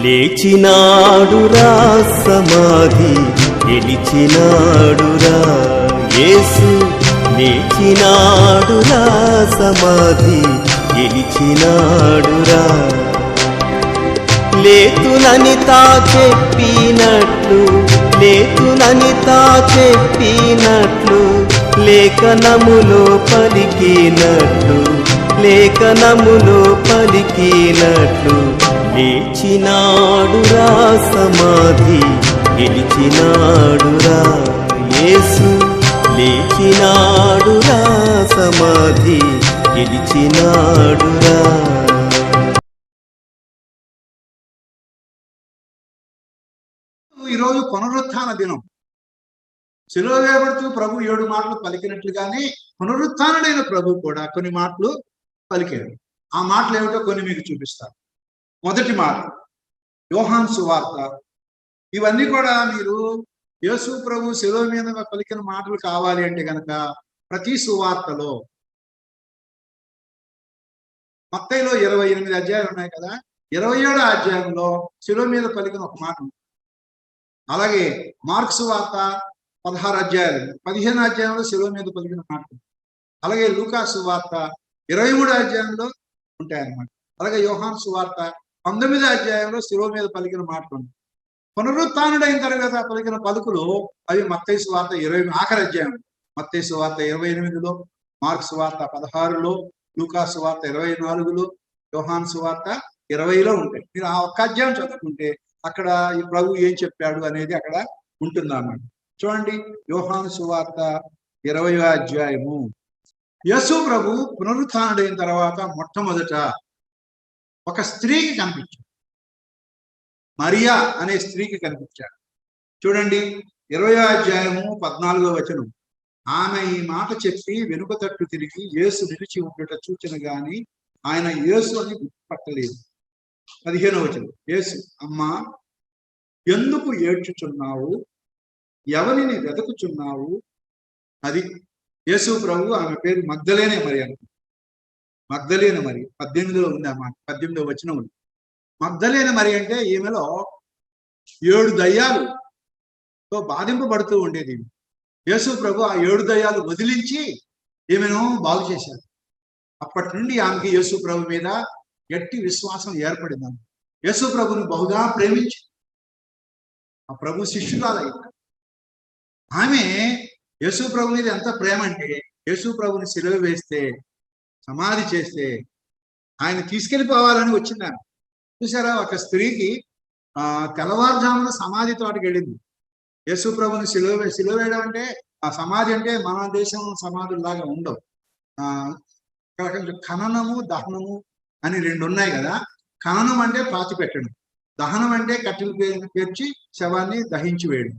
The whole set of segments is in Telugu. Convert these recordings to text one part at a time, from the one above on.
లేచినాడురా సమాధి గెలిచినాడురా యేసు, లేచినాడురా సమాధి గెలిచినాడురా. లేతునని తా చెప్పినట్లు, లేతునని తా చెప్పినట్లు, లేఖనములో పలికినట్లు, లేఖనములో పలికినట్లు, లేచినాడురా సమాధి గెలిచినాడురా యేసు, లేచినాడురా సమాధి గెలిచినాడురా. ఈరోజు పునరుత్థాన దినం. శిలువ వేయబడుతూ ప్రభు 7 మాటలు పలికినట్లుగానే పునరుత్థానుడైన ప్రభు కూడా కొన్ని మాటలు పలికాడు. ఆ మాటలు ఏమిటో కొన్ని మీకు చూపిస్తాను. మొదటి మాట యోహాను సువార్త. ఇవన్నీ కూడా మీరు యేసు ప్రభు శిలువ మీద పలికిన మాటలు కావాలి అంటే కనుక ప్రతి సువార్తలో, మత్తయిలో 28 అధ్యాయాలు ఉన్నాయి కదా, 27వ అధ్యాయంలో శిలువ మీద పలికిన ఒక మాట. అలాగే మార్కు సువార్త 16 అధ్యాయాలు, 15 అధ్యాయంలో శిలువ మీద పలికిన మాట. అలాగే లూకా సువార్త 23 అధ్యాయంలో ఉంటాయన్నమాట. అలాగే యోహాను సువార్త 19వ అధ్యాయంలో శిలువ మీద పలికిన మాటలు. పునరుత్థానుడైన తర్వాత పలికిన పలుకులు అవి మత్తయి సువార్త 20 ఆఖరి అధ్యాయం, మత్తయి సువార్త 28లో, మార్కు సువార్త 16లో, లూకా సువార్త 24లో, యోహాను సువార్త 20లో ఉంటాయి. మీరు ఆ ఒక్క అధ్యాయం చదువుకుంటే అక్కడ ఈ ప్రభు ఏం చెప్పాడు అనేది అక్కడ ఉంటుందన్నమాట. చూడండి, యోహాను సువార్త 20వ అధ్యాయము. యేసు ప్రభు పునరుత్థానుడైన తర్వాత మొట్టమొదట ఒక స్త్రీకి కనిపించాడు. మరియా అనే స్త్రీకి కనిపించాడు. చూడండి, 20వ అధ్యాయము 14వ వచనం. ఆమె ఈ మాట చెప్పి వెనుక తట్టు తిరిగి యేసు నిలిచి ఉండట చూచిన గాని ఆయన యేసు అని గుర్తుపట్టలేదు. 15వ వచనం. యేసు, అమ్మా, ఎందుకు ఏడ్చుచున్నావు? ఎవరిని వెతుకుచున్నావు? అది యేసు ప్రభు. ఆమె పేరు మగ్దలేనే మరి అంట. మగ్దలేన మరి 18లో ఉంది అన్నమాట. 18వ వచనం ఉంది. మగ్దలేన మరి అంటే ఈమెలో 7 దయ్యాలుతో బాధింపబడుతూ ఉండేది. యేసు ప్రభు ఆ 7 దయ్యాలు వదిలించి ఈమెను బాగు చేశారు. అప్పటి నుండి ఆమెకి యేసు ప్రభు మీద గట్టి విశ్వాసం ఏర్పడింది. యేసు ప్రభుని బహుగా ప్రేమించి ఆ ప్రభు శిష్యురాలైంది. ఆమె యేసు ప్రభు మీద ఎంత ప్రేమ అంటే, యేసు ప్రభుని సిలువ వేస్తే, సమాధి చేస్తే ఆయన తీసుకెళ్ళిపోవాలని వచ్చింది ఆమె. చూసారా, ఒక స్త్రీకి తెల్లవారుజామున సమాధి తోటకి వెళ్ళింది. యేసు ప్రభుని సిలువ వేయడం అంటే, ఆ సమాధి అంటే మన దేశం సమాధుల్లాగా ఉండవు. ఖననము, దహనము అని 2 ఉన్నాయి కదా. ఖననం అంటే పాతి పెట్టడం, దహనం అంటే కట్టెలు పేర్చి శవాన్ని దహించి వేయడం.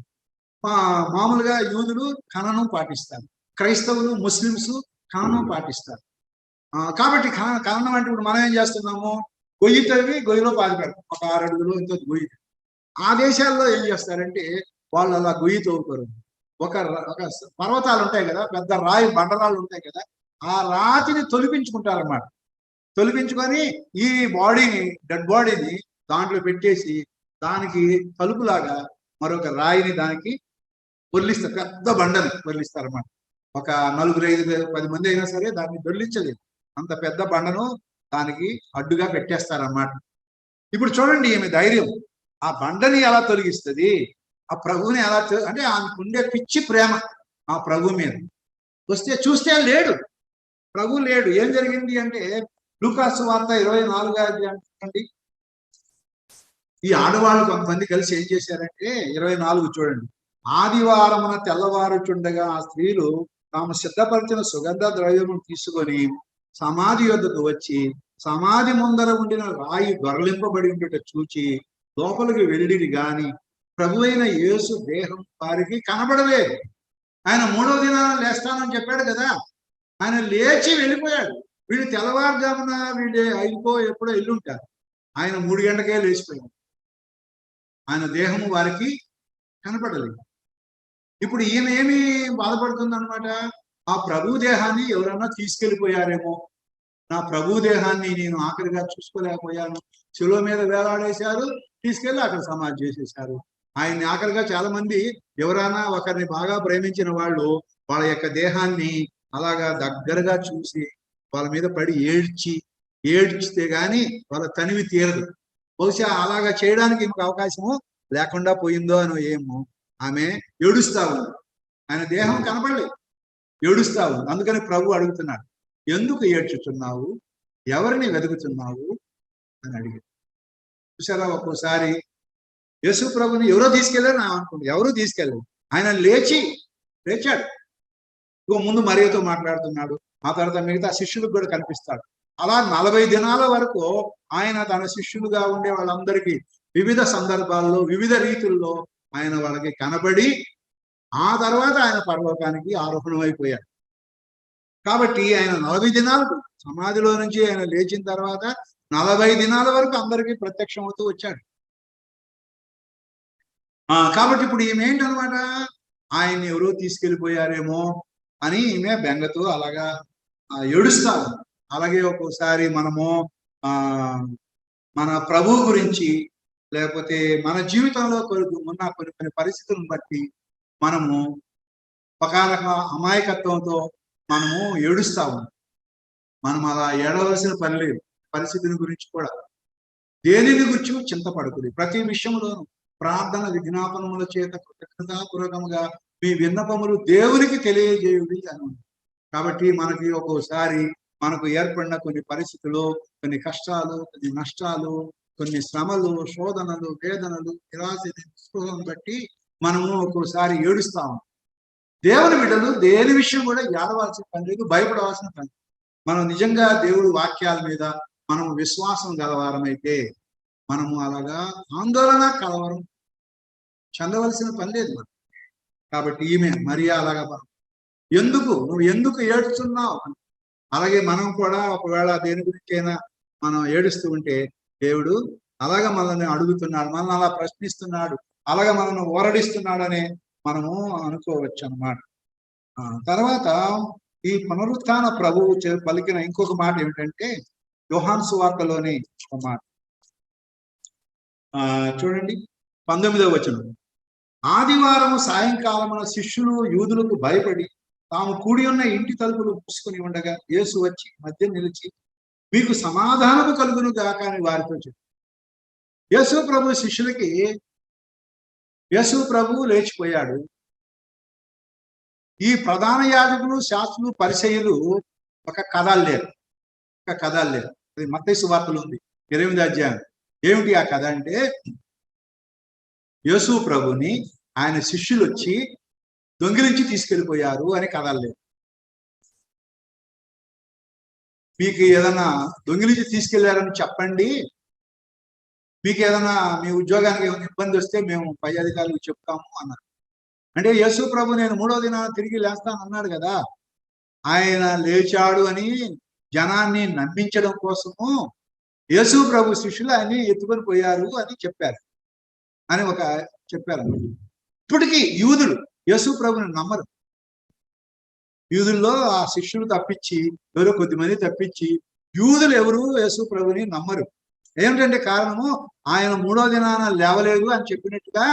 మామూలుగా యూదులు ఖననం పాటిస్తారు, క్రైస్తవులు, ముస్లిమ్స్ ఖననం పాటిస్తారు. కాబట్టి ఖననం అంటే ఇప్పుడు మనం ఏం చేస్తున్నాము, గొయ్యి తవ్వి గొయ్యిలో పాతి పెడతాం, ఒక 6 అడుగులు ఇంత గొయ్యి. ఆ దేశాల్లో ఏం చేస్తారంటే వాళ్ళు అలా గొయ్యి తవ్వుతారు. ఒక పర్వతాలు ఉంటాయి కదా, పెద్ద రాయి బండరాళ్ళు ఉంటాయి కదా, ఆ రాతిని తొలిపించుకుంటారన్నమాట. తొలిపించుకొని ఈ బాడీని, డెడ్ బాడీని దాంట్లో పెట్టేసి దానికి తలుపులాగా మరొక రాయిని దానికి పొర్లిస్తారు. పెద్ద బండని పొర్లిస్తారన్నమాట. ఒక 4, 5, 10 మంది అయినా సరే దాన్ని దొర్లించలేదు. అంత పెద్ద బండను దానికి అడ్డుగా పెట్టేస్తారన్నమాట. ఇప్పుడు చూడండి ఈమె ధైర్యం. ఆ బండని ఎలా తొలగిస్తుంది, ఆ ప్రభువుని ఎలా అంటే ఆమెకుండే పిచ్చి ప్రేమ ఆ ప్రభు మీద. చూస్తే లేడు, ప్రభు లేడు. ఏం జరిగింది అంటే లూకా సువార్త 24వ అధ్యాయం చూడండి. ఈ ఆడవాళ్ళు కొంతమంది కలిసి ఏం చేశారంటే 24 చూడండి. ఆదివారమున తెల్లవారుచుండగా ఆ స్త్రీలు తాము సిద్ధపరిచిన సుగంధ ద్రవ్యము తీసుకొని సమాధి యొద్దకు వచ్చి సమాధి ముందర ఉండిన రాయి దొరలింపబడి ఉండట చూచి లోపలికి వెళ్ళిరి గాని ప్రభు అయిన యేసు దేహం వారికి కనబడలేదు. ఆయన 3వ దినాన లేస్తానని చెప్పాడు కదా, ఆయన లేచి వెళ్ళిపోయాడు. వీళ్ళు తెల్లవారుజామున వీళ్ళు ఎప్పుడో వెళ్ళుంటారు. ఆయన 3 గంటలకే లేచిపోయాడు. ఆయన దేహము వారికి కనపడలేదు. ఇప్పుడు ఈమె ఏమి బాధపడుతుంది అనమాట, ఆ ప్రభు దేహాన్ని ఎవరన్నా తీసుకెళ్ళిపోయారేమో, నా ప్రభు దేహాన్ని నేను ఆఖరిగా చూసుకోలేకపోయాను, శిలువ మీద వేలాడేశారు, తీసుకెళ్లి అక్కడ సమాధి చేసేశారు. ఆయన్ని ఆఖరిగా చాలా మంది ఎవరైనా ఒకరిని బాగా ప్రేమించిన వాళ్ళు వాళ్ళ యొక్క దేహాన్ని అలాగా దగ్గరగా చూసి వాళ్ళ మీద పడి ఏడ్చితే గాని వాళ్ళ తనివి తీరదు. బహుశా అలాగా చేయడానికి ఇంకొక అవకాశము లేకుండా పోయిందో అని ఏమో. ఆమె ఏడుస్తా ఉంది, ఆయన దేహం కనపడలేదు, ఏడుస్తా ఉంది. అందుకని ప్రభు అడుగుతున్నాడు, ఎందుకు ఏడ్చుతున్నావు, ఎవరిని వెతుకుతున్నావు అని అడిగాడు. చూసారా, ఒక్కోసారి యేసు ప్రభుని ఎవరో తీసుకెళ్లారు నా అనుకుంది, ఎవరూ తీసుకెళ్ళారు. ఆయన లేచాడు. ముందు మరియతో మాట్లాడుతున్నాడు, ఆ తర్వాత మిగతా శిష్యులకు కూడా కనిపిస్తాడు. అలా 40 దినాల వరకు ఆయన తన శిష్యులుగా ఉండే వాళ్ళందరికీ వివిధ సందర్భాల్లో వివిధ రీతుల్లో ఆయన వాళ్ళకి కనబడి ఆ తర్వాత ఆయన పరలోకానికి ఆరోహణమైపోయాడు. కాబట్టి ఆయన 40 దినాలు సమాధిలో నుంచి ఆయన లేచిన తర్వాత 40 దినాల వరకు అందరికీ ప్రత్యక్షం అవుతూ వచ్చాడు. కాబట్టి ఇప్పుడు ఈమె ఏంటనమాట, ఆయన్ని ఎవరో తీసుకెళ్ళిపోయారేమో అని ఈమె బెంగతో అలాగా ఏడుస్తాము. అలాగే ఒక్కోసారి మనము మన ప్రభు గురించి లేకపోతే మన జీవితంలో ఉన్న కొన్ని పరిస్థితులను బట్టి మనము ఒకానొక అమాయకత్వంతో మనము ఏడుస్తాము. మనం అలా ఏడవలసిన పని లేదు. పరిస్థితిని గురించి కూడా దేనిని గురించి చింతపడకూడదు. ప్రతి విషయంలోనూ ప్రార్థన విజ్ఞాపనముల చేత కృతజ్ఞతాపూర్వకముగా మీ విన్నపములు దేవునికి తెలియజేయుడి అని. కాబట్టి మనకి ఒక్కోసారి మనకు ఏర్పడిన కొన్ని పరిస్థితులు, కొన్ని కష్టాలు, కొన్ని నష్టాలు, కొన్ని శ్రమలు, శోధనలు, వేదనలు, నిరాశ, నిస్పృహను బట్టి మనము ఒక్కోసారి ఏడుస్తాము. దేవుని బిడ్డలు దేని విషయం కూడా ఏడవలసిన పని లేదు, భయపడవలసిన పని. మనం నిజంగా దేవుడి వాక్యాల మీద మనము విశ్వాసం గలవారమైతే మనము అలాగా ఆందోళన కలవరం చెందవలసిన పని లేదు మనం. కాబట్టి ఈమె మరియా అలాగా నువ్వు ఎందుకు ఏడుస్తున్నావు? అలాగే మనం కూడా ఒకవేళ దేని గురించైనా మనం ఏడుస్తూ ఉంటే దేవుడు అలాగా మనల్ని అడుగుతున్నాడు, మనల్ని అలా ప్రశ్నిస్తున్నాడు, అలాగా మనల్ని ఓరడిస్తున్నాడనే మనము అనుకోవచ్చు అన్నమాట. తర్వాత ఈ పునరుత్థాన ప్రభువు పలికిన ఇంకొక మాట ఏమిటంటే యోహాను సువార్తలోని ఒక మాట చూడండి, 19వ వచనం. ఆదివారం సాయంకాలమున శిష్యులు యూదులకు భయపడి తాము కూడి ఉన్న ఇంటి తలుపులు మూసుకుని ఉండగా యేసు వచ్చి మధ్య నిలిచి మీకు సమాధానము కలుగును గాక అని వారితో చెప్పారు. యేసు ప్రభు శిష్యులకి యేసు ప్రభువు లేచిపోయాడు. ఈ ప్రధాన యాజకులు, శాస్త్రులు, పరిసయ్యులు ఒక కథ అల్లారు. అది మత్తయి సువార్తలో ఉంది, 8వ అధ్యాయం. ఏమిటి ఆ కథ అంటే, యేసు ప్రభుని ఆయన శిష్యులు వచ్చి దొంగిలించి తీసుకెళ్ళిపోయారు అని కథ అల్లారు. మీకు ఏదైనా దొంగిలించి తీసుకెళ్లారని చెప్పండి, మీకు ఏదైనా మీ ఉద్యోగానికి ఏమైనా ఇబ్బంది వస్తే మేము పై అధికారులకు చెప్తాము అన్నారు. అంటే యేసు ప్రభు నేను 3వ దినాన తిరిగి లేస్తాను అన్నాడు కదా, ఆయన లేచాడు అని జనాన్ని నమ్మించడం కోసము యేసు ప్రభు శిష్యులు ఆయన్ని ఎత్తుకొని పోయారు అని చెప్పారు ఇప్పటికీ యూదులు యేసు ప్రభుని నమ్మరు. యూదుల్లో ఆ శిష్యులు తప్పించి ఎవరో కొద్దిమంది తప్పించి యూదులు ఎవరు యేసు ప్రభుని నమ్మరు. ఏమిటంటే కారణము, ఆయన 3వ దినాన లేవలేదు అని చెప్పినట్టుగా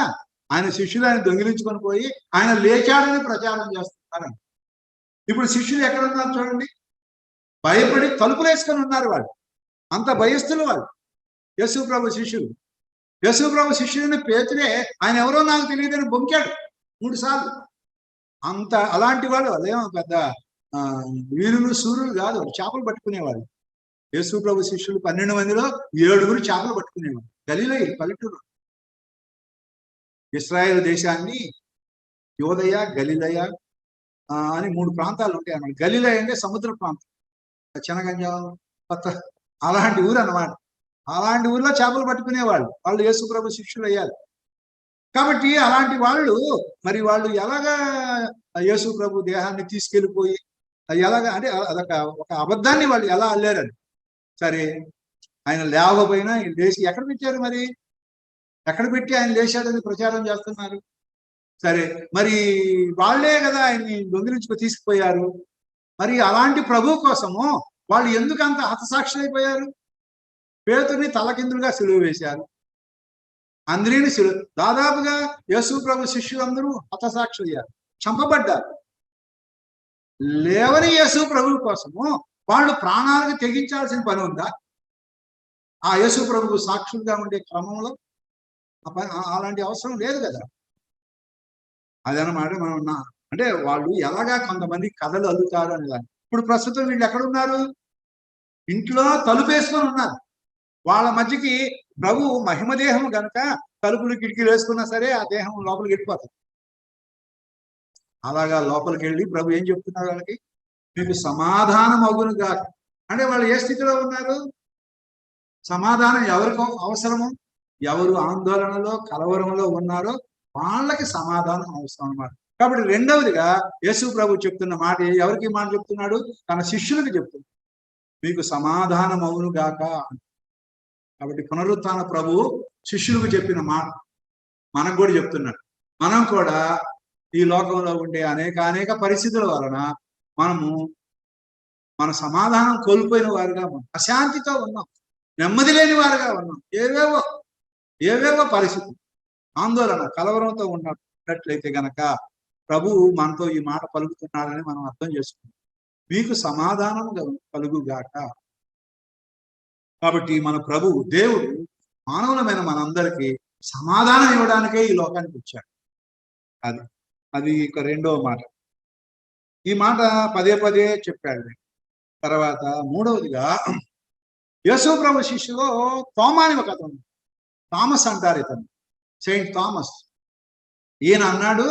ఆయన శిష్యులు ఆయన దొంగిలించుకొని పోయి ఆయన లేచాడని ప్రచారం చేస్తున్నారు. ఇప్పుడు శిష్యులు ఎక్కడ ఉన్నారు చూడండి, భయపడి తలుపులు వేసుకొని ఉన్నారు. వాళ్ళు అంత భయస్తులు వాళ్ళు. యేసు ప్రభు శిష్యులని పేతురే ఆయన ఎవరో నాకు తెలియదని బొంకాడు 3 సార్లు. అలాంటి వాళ్ళు అదేమో పెద్ద వీరులు సూర్యులు కాదు, చేపలు పట్టుకునేవాళ్ళు. యేసు ప్రభు శిష్యులు 12 మందిలో 7 చేపలు పట్టుకునేవాళ్ళు. గలిలయ పల్లెటూరు. ఇశ్రాయేల్ దేశాన్ని యోదయ, గలిలయ అని 3 ప్రాంతాలు ఉంటాయి అన్నమాట. గలిలయ అంటే సముద్ర ప్రాంతం, చెనగంజం, అలాంటి ఊరు అన్నమాట. అలాంటి ఊర్లో చేపలు పట్టుకునేవాళ్ళు. వాళ్ళు యేసు ప్రభు శిష్యులు అయ్యారు. కాబట్టి అలాంటి వాళ్ళు వాళ్ళు ఎలాగా యేసు ప్రభు దేహాన్ని తీసుకెళ్ళిపోయి ఎలాగా అంటే ఒక అబద్ధాన్ని వాళ్ళు ఎలా అల్లారని. సరే, ఆయన లేవకపోయినా లేచి ఎక్కడ పెట్టారు, ఎక్కడ పెట్టి ఆయన లేచాడని ప్రచారం చేస్తున్నారు. సరే, వాళ్లే కదా ఆయన్ని దొంగిలించుకు తీసుకుపోయారు. అలాంటి ప్రభు కోసము వాళ్ళు ఎందుకు అంత హతసాక్షులైపోయారు? పేతురుని తలకిందులుగా సిలువ వేశారు. అందరిని దాదాపుగా యేసు ప్రభు శిష్యులందరూ హతసాక్షులయ్యారు, చంపబడ్డారు. లేవని యేసు ప్రభు కోసము వాళ్ళు ప్రాణాలకు తెగించాల్సిన పని ఉందా? ఆ యేసు ప్రభు సాక్షులుగా ఉండే క్రమంలో అలాంటి అవసరం లేదు కదా. అదనమాట మనం అంటే వాళ్ళు ఎలాగా కొంతమంది కథలు అల్లుతారు అనేదాన్ని. ఇప్పుడు ప్రస్తుతం వీళ్ళు ఎక్కడున్నారు? ఇంట్లో తలుపేసుకొని ఉన్నారు. వాళ్ళ మధ్యకి ప్రభు మహిమదేహం గనక తలుపులు కిటికీలు వేసుకున్నా సరే ఆ దేహం లోపలికి వెళ్ళిపోతుంది. అలాగా లోపలికి వెళ్ళి ప్రభు ఏం చెప్తున్నారు వాళ్ళకి? మీకు సమాధానం అగును కాక. అంటే వాళ్ళు ఏ స్థితిలో ఉన్నారు? సమాధానం ఎవరికి అవసరము? ఎవరు ఆందోళనలో కలవరంలో ఉన్నారో వాళ్ళకి సమాధానం అవసరం అన్నమాట. కాబట్టి రెండవదిగా యేసు ప్రభు చెప్తున్న మాట ఎవరికి మాట చెప్తున్నాడు? తన శిష్యులకు చెప్తున్నాడు, మీకు సమాధానం అవును గాక. కాబట్టి పునరుత్థాన ప్రభు శిష్యులకు చెప్పిన మాట మనకు కూడా చెప్తున్నాడు. మనం కూడా ఈ లోకంలో ఉండే అనేక పరిస్థితుల వలన మనము మన సమాధానం కోల్పోయిన వారుగా ఉన్నాం, అశాంతితో ఉన్నాం, నెమ్మది లేని వారుగా ఉన్నాం. ఏవేవో పరిస్థితులు, ఆందోళన, కలవరంతో ఉన్నట్లయితే గనక ప్రభువు మనతో ఈ మాట పలుకుతున్నాడని మనం అర్థం చేసుకుంటాం. మీకు సమాధానం కలుగుగాక. కాబట్టి మన ప్రభువు దేవుడు మానవులమైన మనందరికీ సమాధానం ఇవ్వడానికే ఈ లోకానికి వచ్చాడు. అది ఇక రెండవ మాట. ఈ మాట పదే పదే చెప్పాడు. తర్వాత మూడవదిగా యేసు ప్రభు శిష్యులో తోమా అని ఒక అతను, థామస్ అంటారు ఇతను, సెయింట్ థామస్. ఈయన అన్నాడు,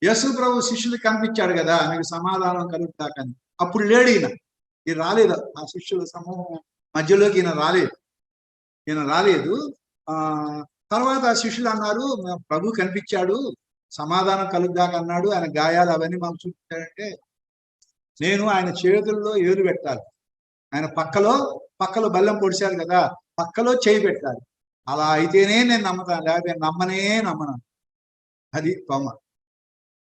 యేసు ప్రభు శిష్యులకు కనిపించాడు కదా, మీకు సమాధానం కలుగుతాకని. అప్పుడు లేడు ఈయన రాలేదు. ఆ శిష్యుల సమూహం మధ్యలోకి ఈయన రాలేదు. తర్వాత శిష్యులు అన్నారు, ప్రభు కనిపించాడు, సమాధానం కలుగుదాక అన్నాడు, ఆయన గాయాలు అవన్నీ మాకు చూపించాడంటే నేను ఆయన చేతుల్లో ఏలు పెట్టాలి, ఆయన పక్కలో బెల్లం పొడిచారు కదా, పక్కలో చేయి పెట్టాలి. అలా అయితేనే నేను నమ్ముతాను, లేకపోతే నమ్మను. అది తోమ.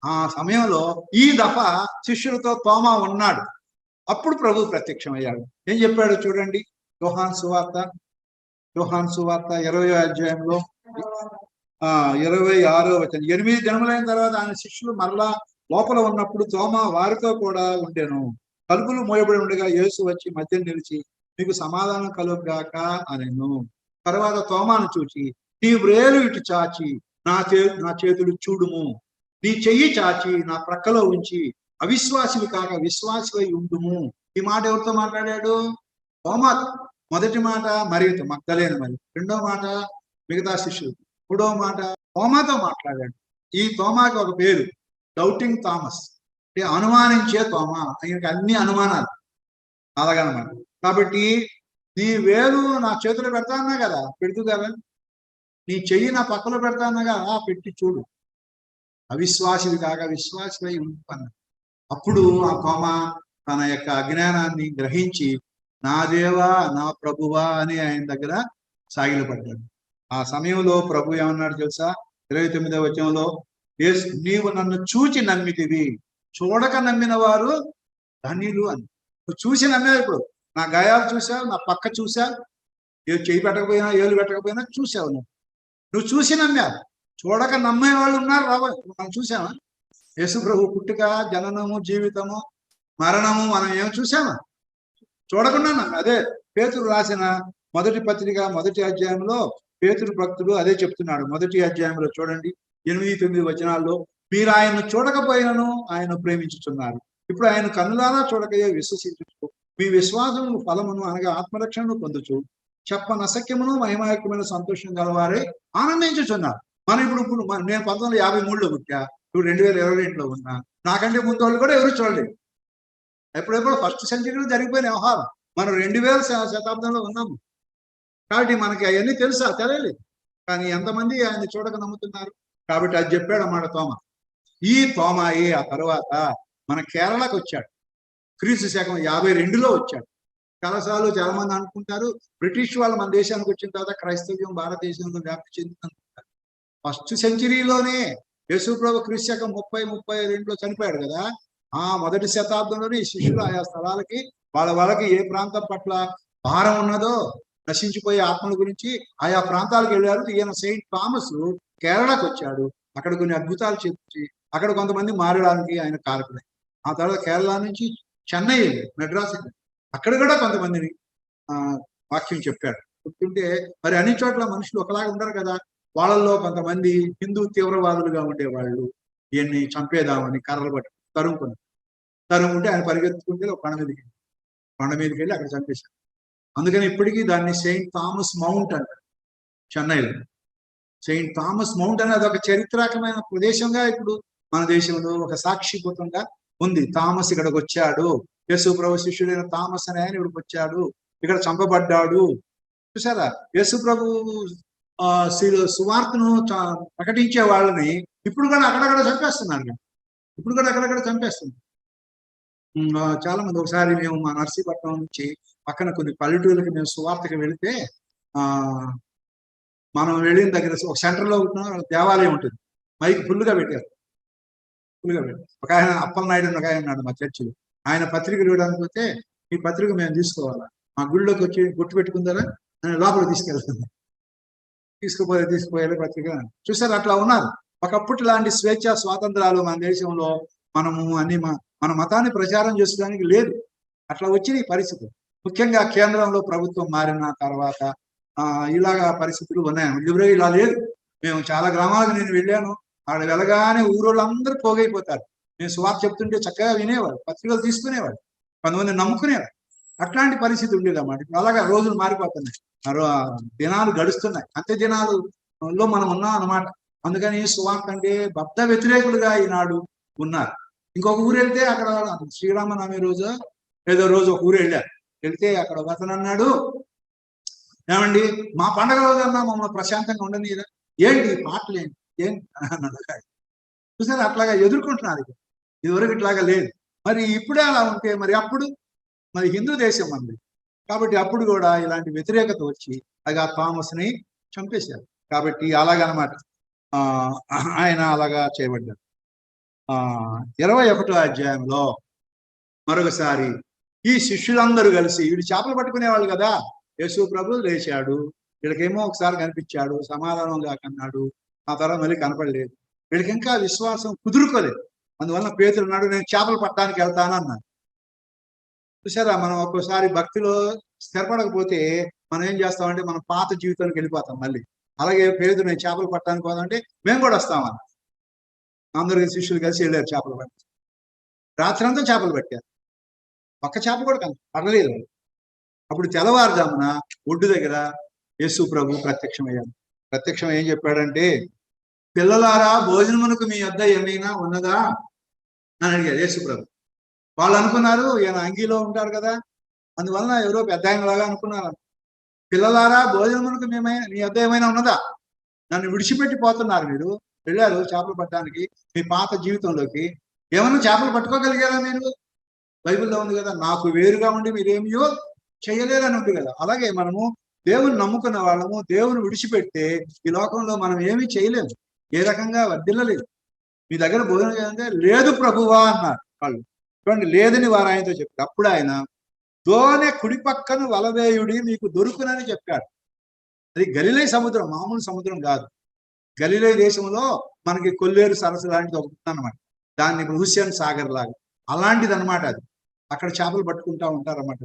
ఆ సమయంలో ఈ దఫా శిష్యులతో తోమ ఉన్నాడు. అప్పుడు ప్రభు ప్రత్యక్షమయ్యాడు. ఏం చెప్పాడు చూడండి, యోహాను సువార్త 20వ అధ్యాయంలో 26వ వచనం. 8 దినములైన తర్వాత ఆయన శిష్యులు మరలా లోపల ఉన్నప్పుడు తోమ వారితో కూడా ఉండెను. తలుపులు మోయబడి ఉండగా యేసు వచ్చి మధ్య నిలిచి, మీకు సమాధానం కలుగుగాక అనెను. తర్వాత తోమాను చూచి, నీ వ్రేలు ఇటు చాచి నా చేతులు చూడుము, నీ చెయ్యి చాచి నా ప్రక్కలో ఉంచి అవిశ్వాసివి కాక విశ్వాసివై ఉండుము. ఈ మాట ఎవరితో మాట్లాడాడు? తోమా. మొదటి మాట మరియతో, మగ్దలేను మరి. రెండవ మాట మిగతా శిష్యులు. మూడవ మాట తోమాతో మాట్లాడాడు. ఈ తోమాకి ఒక పేరు డౌటింగ్ థామస్, అంటే అనుమానించే తోమా. ఆయనకి అన్ని అనుమానాలు అలాగనమాట. కాబట్టి నీ వేలు నా చేతులు పెడతా అన్నా కదా, పెడుతూ కదా, నీ చెయ్యి నా పక్కలో పెడతా అన్నా కదా, పెట్టి చూడు, అవిశ్వాసివి కాక విశ్వాసివై ఉంటున్నా. అప్పుడు ఆ తోమ తన యొక్క అజ్ఞానాన్ని గ్రహించి, నా దేవా నా ప్రభువా అని ఆయన దగ్గర సాగిలపడ్డాడు. ఆ సమయంలో ప్రభు ఏమన్నాడు తెలుసా? 29వ వచనంలో, నీవు నన్ను చూచి నమ్మితివి, చూడక నమ్మిన వారు ధన్యులు అని. నువ్వు చూసి నమ్మావు. ఇప్పుడు నా గాయాలు చూసావు, నా పక్క చూసావు, చేయి పెట్టకపోయినా ఏలు పెట్టకపోయినా చూసావు. నువ్వు చూసి నమ్మావు. చూడక నమ్మే వాళ్ళు ఉన్నారు రావాలి. మనం చూసామా? యేసు ప్రభు పుట్టుక, జననము, జీవితము, మరణము మనం ఏమి చూసామా? చూడకుండా నమ్మ. అదే పేతురు రాసిన మొదటి పత్రిక 1వ అధ్యాయంలో పేతురు భక్తుడు అదే చెప్తున్నాడు. 1వ అధ్యాయంలో చూడండి, 8-9 వచనాల్లో, మీరు ఆయన్ను చూడకపోయినను ఆయన ప్రేమించుతున్నారు. ఇప్పుడు ఆయన కన్నులారా చూడకయే విశ్వసించు, మీ విశ్వాసం ఫలమును అనగా ఆత్మరక్షణను పొందుచు చెప్పనసక్యమును మహిమాయకమైన సంతోషం గలవారే ఆనందించుతున్నారు. మనం ఇప్పుడు నేను 1953లో పుట్టా, ఇప్పుడు 2022లో ఉన్నా. నాకంటే ముందు వాళ్ళు కూడా ఎవరు చూడలేదు. ఎప్పుడెప్పుడు ఫస్ట్ సెంచరీలో జరిగిపోయిన వ్యవహారం. మనం 2000 శతాబ్దంలో ఉన్నాము. కాబట్టి మనకి అవన్నీ తెలుసా? తెలియలేదు. కానీ ఎంతమంది ఆయన చూడక నమ్ముతున్నారు. కాబట్టి అది చెప్పాడు అన్నమాట తోమ. ఈ తోమాయి ఆ తర్వాత మన కేరళకు వచ్చాడు. క్రీస్తు శకం 52లో వచ్చాడు. చాలాసార్లు చాలా మంది అనుకుంటారు బ్రిటిష్ వాళ్ళు మన దేశానికి వచ్చిన తర్వాత క్రైస్తవ్యం భారతదేశంలో వ్యాప్తి చెందుతుంటారు. ఫస్ట్ సెంచరీలోనే యేసు ప్రభు క్రీస్తు శకం 30-32లో చనిపోయాడు కదా. ఆ మొదటి శతాబ్దంలోనే ఈ శిష్యులు ఆయా స్థలాలకి వాళ్ళకి ఏ ప్రాంతం పట్ల భారం ఉన్నదో నశించిపోయే ఆత్మల గురించి ఆయా ప్రాంతాలకు వెళ్ళారు. ఈయన సెయింట్ థామస్ కేరళకు వచ్చాడు. అక్కడ కొన్ని అద్భుతాలు చెప్పి అక్కడ కొంతమంది మారడానికి ఆయన కారకుడే. ఆ తర్వాత కేరళ నుంచి చెన్నై వెళ్ళి మెడ్రాస్ అక్కడ కూడా కొంతమందిని వాక్యం చెప్పాడు. చెప్తుంటే మరి అన్ని చోట్ల మనుషులు ఒకలాగా ఉండరు కదా. వాళ్ళల్లో కొంతమంది హిందూ తీవ్రవాదులుగా ఉండేవాళ్ళు ఈయన్ని చంపేదామని కర్రలు పట్టి తరుముకుంటే ఆయన పరిగెత్తుకుంటే ఒక కొండ మీదకి వెళ్ళి అక్కడ చంపేశారు. అందుకని ఇప్పటికీ దాన్ని సెయింట్ థామస్ మౌంట్ అంటారు చెన్నైలో. సెయింట్ థామస్ మౌంట్ అనేది ఒక చరిత్రాత్మకమైన ప్రదేశంగా ఇప్పుడు మన దేశంలో ఒక సాక్షిభూతంగా ఉంది. థామస్ ఇక్కడికి వచ్చాడు, యేసు ప్రభు శిష్యుడైన థామస్ అనే ఆయన ఇక్కడికి వచ్చాడు, ఇక్కడ చంపబడ్డాడు. చూసారా, యేసు ప్రభు సువార్తను ప్రకటించే వాళ్ళని ఇప్పుడు కూడా అక్కడక్కడ చంపేస్తున్నారు. ఇప్పుడు కూడా అక్కడక్కడ చంపేస్తున్నారు. చాలా మంది ఒకసారి మేము మా నర్సీపట్నం నుంచి పక్కన కొన్ని పల్లెటూళ్ళకి మేము సువార్తకి వెళితే మనం వెళ్ళిన దగ్గర ఒక సెంటర్లో ఉన్న దేవాలయం ఉంటుంది. మైక్ ఫుల్గా పెట్టారు. ఒక ఆయన అప్పలనాయుడు ఒక ఆయన ఉన్నాడు మా చర్చిలో. ఆయన పత్రికలు ఇవ్వడానికి పోతే ఈ పత్రిక మేము తీసుకోవాలా, మా గుళ్ళోకి వచ్చి గుర్తు పెట్టుకుందారా అని లోపలికి తీసుకెళ్తుంది. తీసుకుపోయే పత్రిక. చూసారు, అట్లా ఉన్నారు. ఒకప్పుడు లాంటి స్వేచ్ఛ స్వాతంత్రాలు మన దేశంలో మనము అన్ని మన మతాన్ని ప్రచారం చేసుకోవడానికి లేదు. అట్లా వచ్చిన ఈ పరిస్థితి ముఖ్యంగా కేంద్రంలో ప్రభుత్వం మారిన తర్వాత ఇలాగా పరిస్థితులు ఉన్నాయి. ఇలా లేదు. మేము చాలా గ్రామాలకు నేను వెళ్ళాను. ఆడ వెళ్ళగానే ఊరోళ్ళందరూ పోగైపోతారు. నేను సువార్త చెప్తుంటే చక్కగా వినేవాడు, పత్రికలు తీసుకునేవాడు, కొంతమంది నమ్ముకునేవాడు. అట్లాంటి పరిస్థితి ఉండేది అన్నమాట. అలాగా రోజులు మారిపోతున్నాయి, దినాలు గడుస్తున్నాయి. అంత్య దినాలలో మనం ఉన్నాం అన్నమాట. అందుకని సువార్త అంటే బద్ధ వ్యతిరేకులుగా ఈనాడు ఉన్నారు. ఇంకొక ఊరు వెళ్తే అక్కడ శ్రీరామనవమి రోజు ఏదో రోజు ఒక ఊరు వెళ్తే అక్కడ ఒకతను అన్నాడు, ఏమండి మా పండగ రోజు అన్నా మమ్మల్ని ప్రశాంతంగా ఉండని ఏంటి పాటలు ఏంటి అన్నాడు. చూసారు, అట్లాగా ఎదుర్కొంటున్నారు. ఇదివరకు ఇట్లాగా లేదు. మరి ఇప్పుడే అలా ఉంటే మరి అప్పుడు మరి హిందూ దేశం అంది కాబట్టి అప్పుడు కూడా ఇలాంటి వ్యతిరేకత వచ్చి ఆ థామస్ని చంపేశారు. కాబట్టి అలాగనమాట ఆయన అలాగా చేయబడ్డారు. 21వ అధ్యాయంలో మరొకసారి ఈ శిష్యులందరూ కలిసి, వీళ్ళు చేపలు పట్టుకునేవాళ్ళు కదా, యేసు ప్రభు లేచాడు, వీళ్ళకేమో ఒకసారి కనిపించాడు, సమాధానంగా కన్నాడు, ఆ తర్వాత మళ్ళీ కనపడలేదు. వీళ్ళకి ఇంకా విశ్వాసం కుదురుకోలేదు. అందువల్ల పేతురు అన్నాడు, నేను చేపలు పట్టడానికి వెళ్తాను అన్నాడు. చూసారా, మనం ఒక్కోసారి భక్తిలో స్థిరపడకపోతే మనం ఏం చేస్తామంటే మనం పాత జీవితానికి వెళ్ళిపోతాం మళ్ళీ. అలాగే పేతురు నేను చేపలు పట్టడానికి పోదామంటే మేము కూడా వస్తామన్న. అందరు శిష్యులు కలిసి వెళ్ళారు చేపలు పట్టి. రాత్రి అంతా చేపలు పట్టారు, ఒక్క చేప కూడా పడలేదు. అప్పుడు తెల్లవారుజామున ఒడ్డు దగ్గర యేసు ప్రభు ప్రత్యక్షమయ్యాడు. ప్రత్యక్షం ఏం చెప్పాడంటే, పిల్లలారా భోజనమునకు మీ వద్ద ఏమైనా ఉన్నదా అని అడిగాడు యేసు ప్రభు. వాళ్ళు అనుకున్నారు ఈయన అంగీలో ఉంటారు కదా, అందువలన ఎవరో పెద్ద ఆయనలాగా అనుకున్నారు. పిల్లలారా భోజనమునకు మీ వద్ద ఏమైనా ఉన్నదా, నన్ను విడిచిపెట్టి పోతున్నారు, మీరు వెళ్ళారు చేపలు పట్టడానికి మీ పాత జీవితంలోకి, ఏమన్నా చేపలు పట్టుకోగలిగారా మీరు? బైబిల్లో ఉంది కదా, నాకు వేరుగా ఉండి మీరేమియో చేయలేరని ఉంది కదా. అలాగే మనము దేవుని నమ్ముకున్న వాళ్ళము దేవుని విడిచిపెడితే ఈ లోకంలో మనం ఏమీ చేయలేము, ఏ రకంగా వర్ధిల్లలేదు. మీ దగ్గర భోజనం చేయాలంటే లేదు ప్రభువా అన్నారు వాళ్ళు. చూడండి, లేదని వారు ఆయనతో చెప్పారు. అప్పుడు ఆయన దోనె కుడి పక్కన వలవేయుడి మీకు దొరుకునని చెప్పాడు. అది గలిలే సముద్రం, మామూలు సముద్రం కాదు. గలిలే దేశంలో మనకి కొల్లేరు సరస్సు లాంటిది ఒకటి ఉందన్నమాట. దాన్ని హుస్సేన్ సాగర్ లాగా అలాంటిది అనమాట. అది అక్కడ చేపలు పట్టుకుంటా ఉంటారన్నమాట.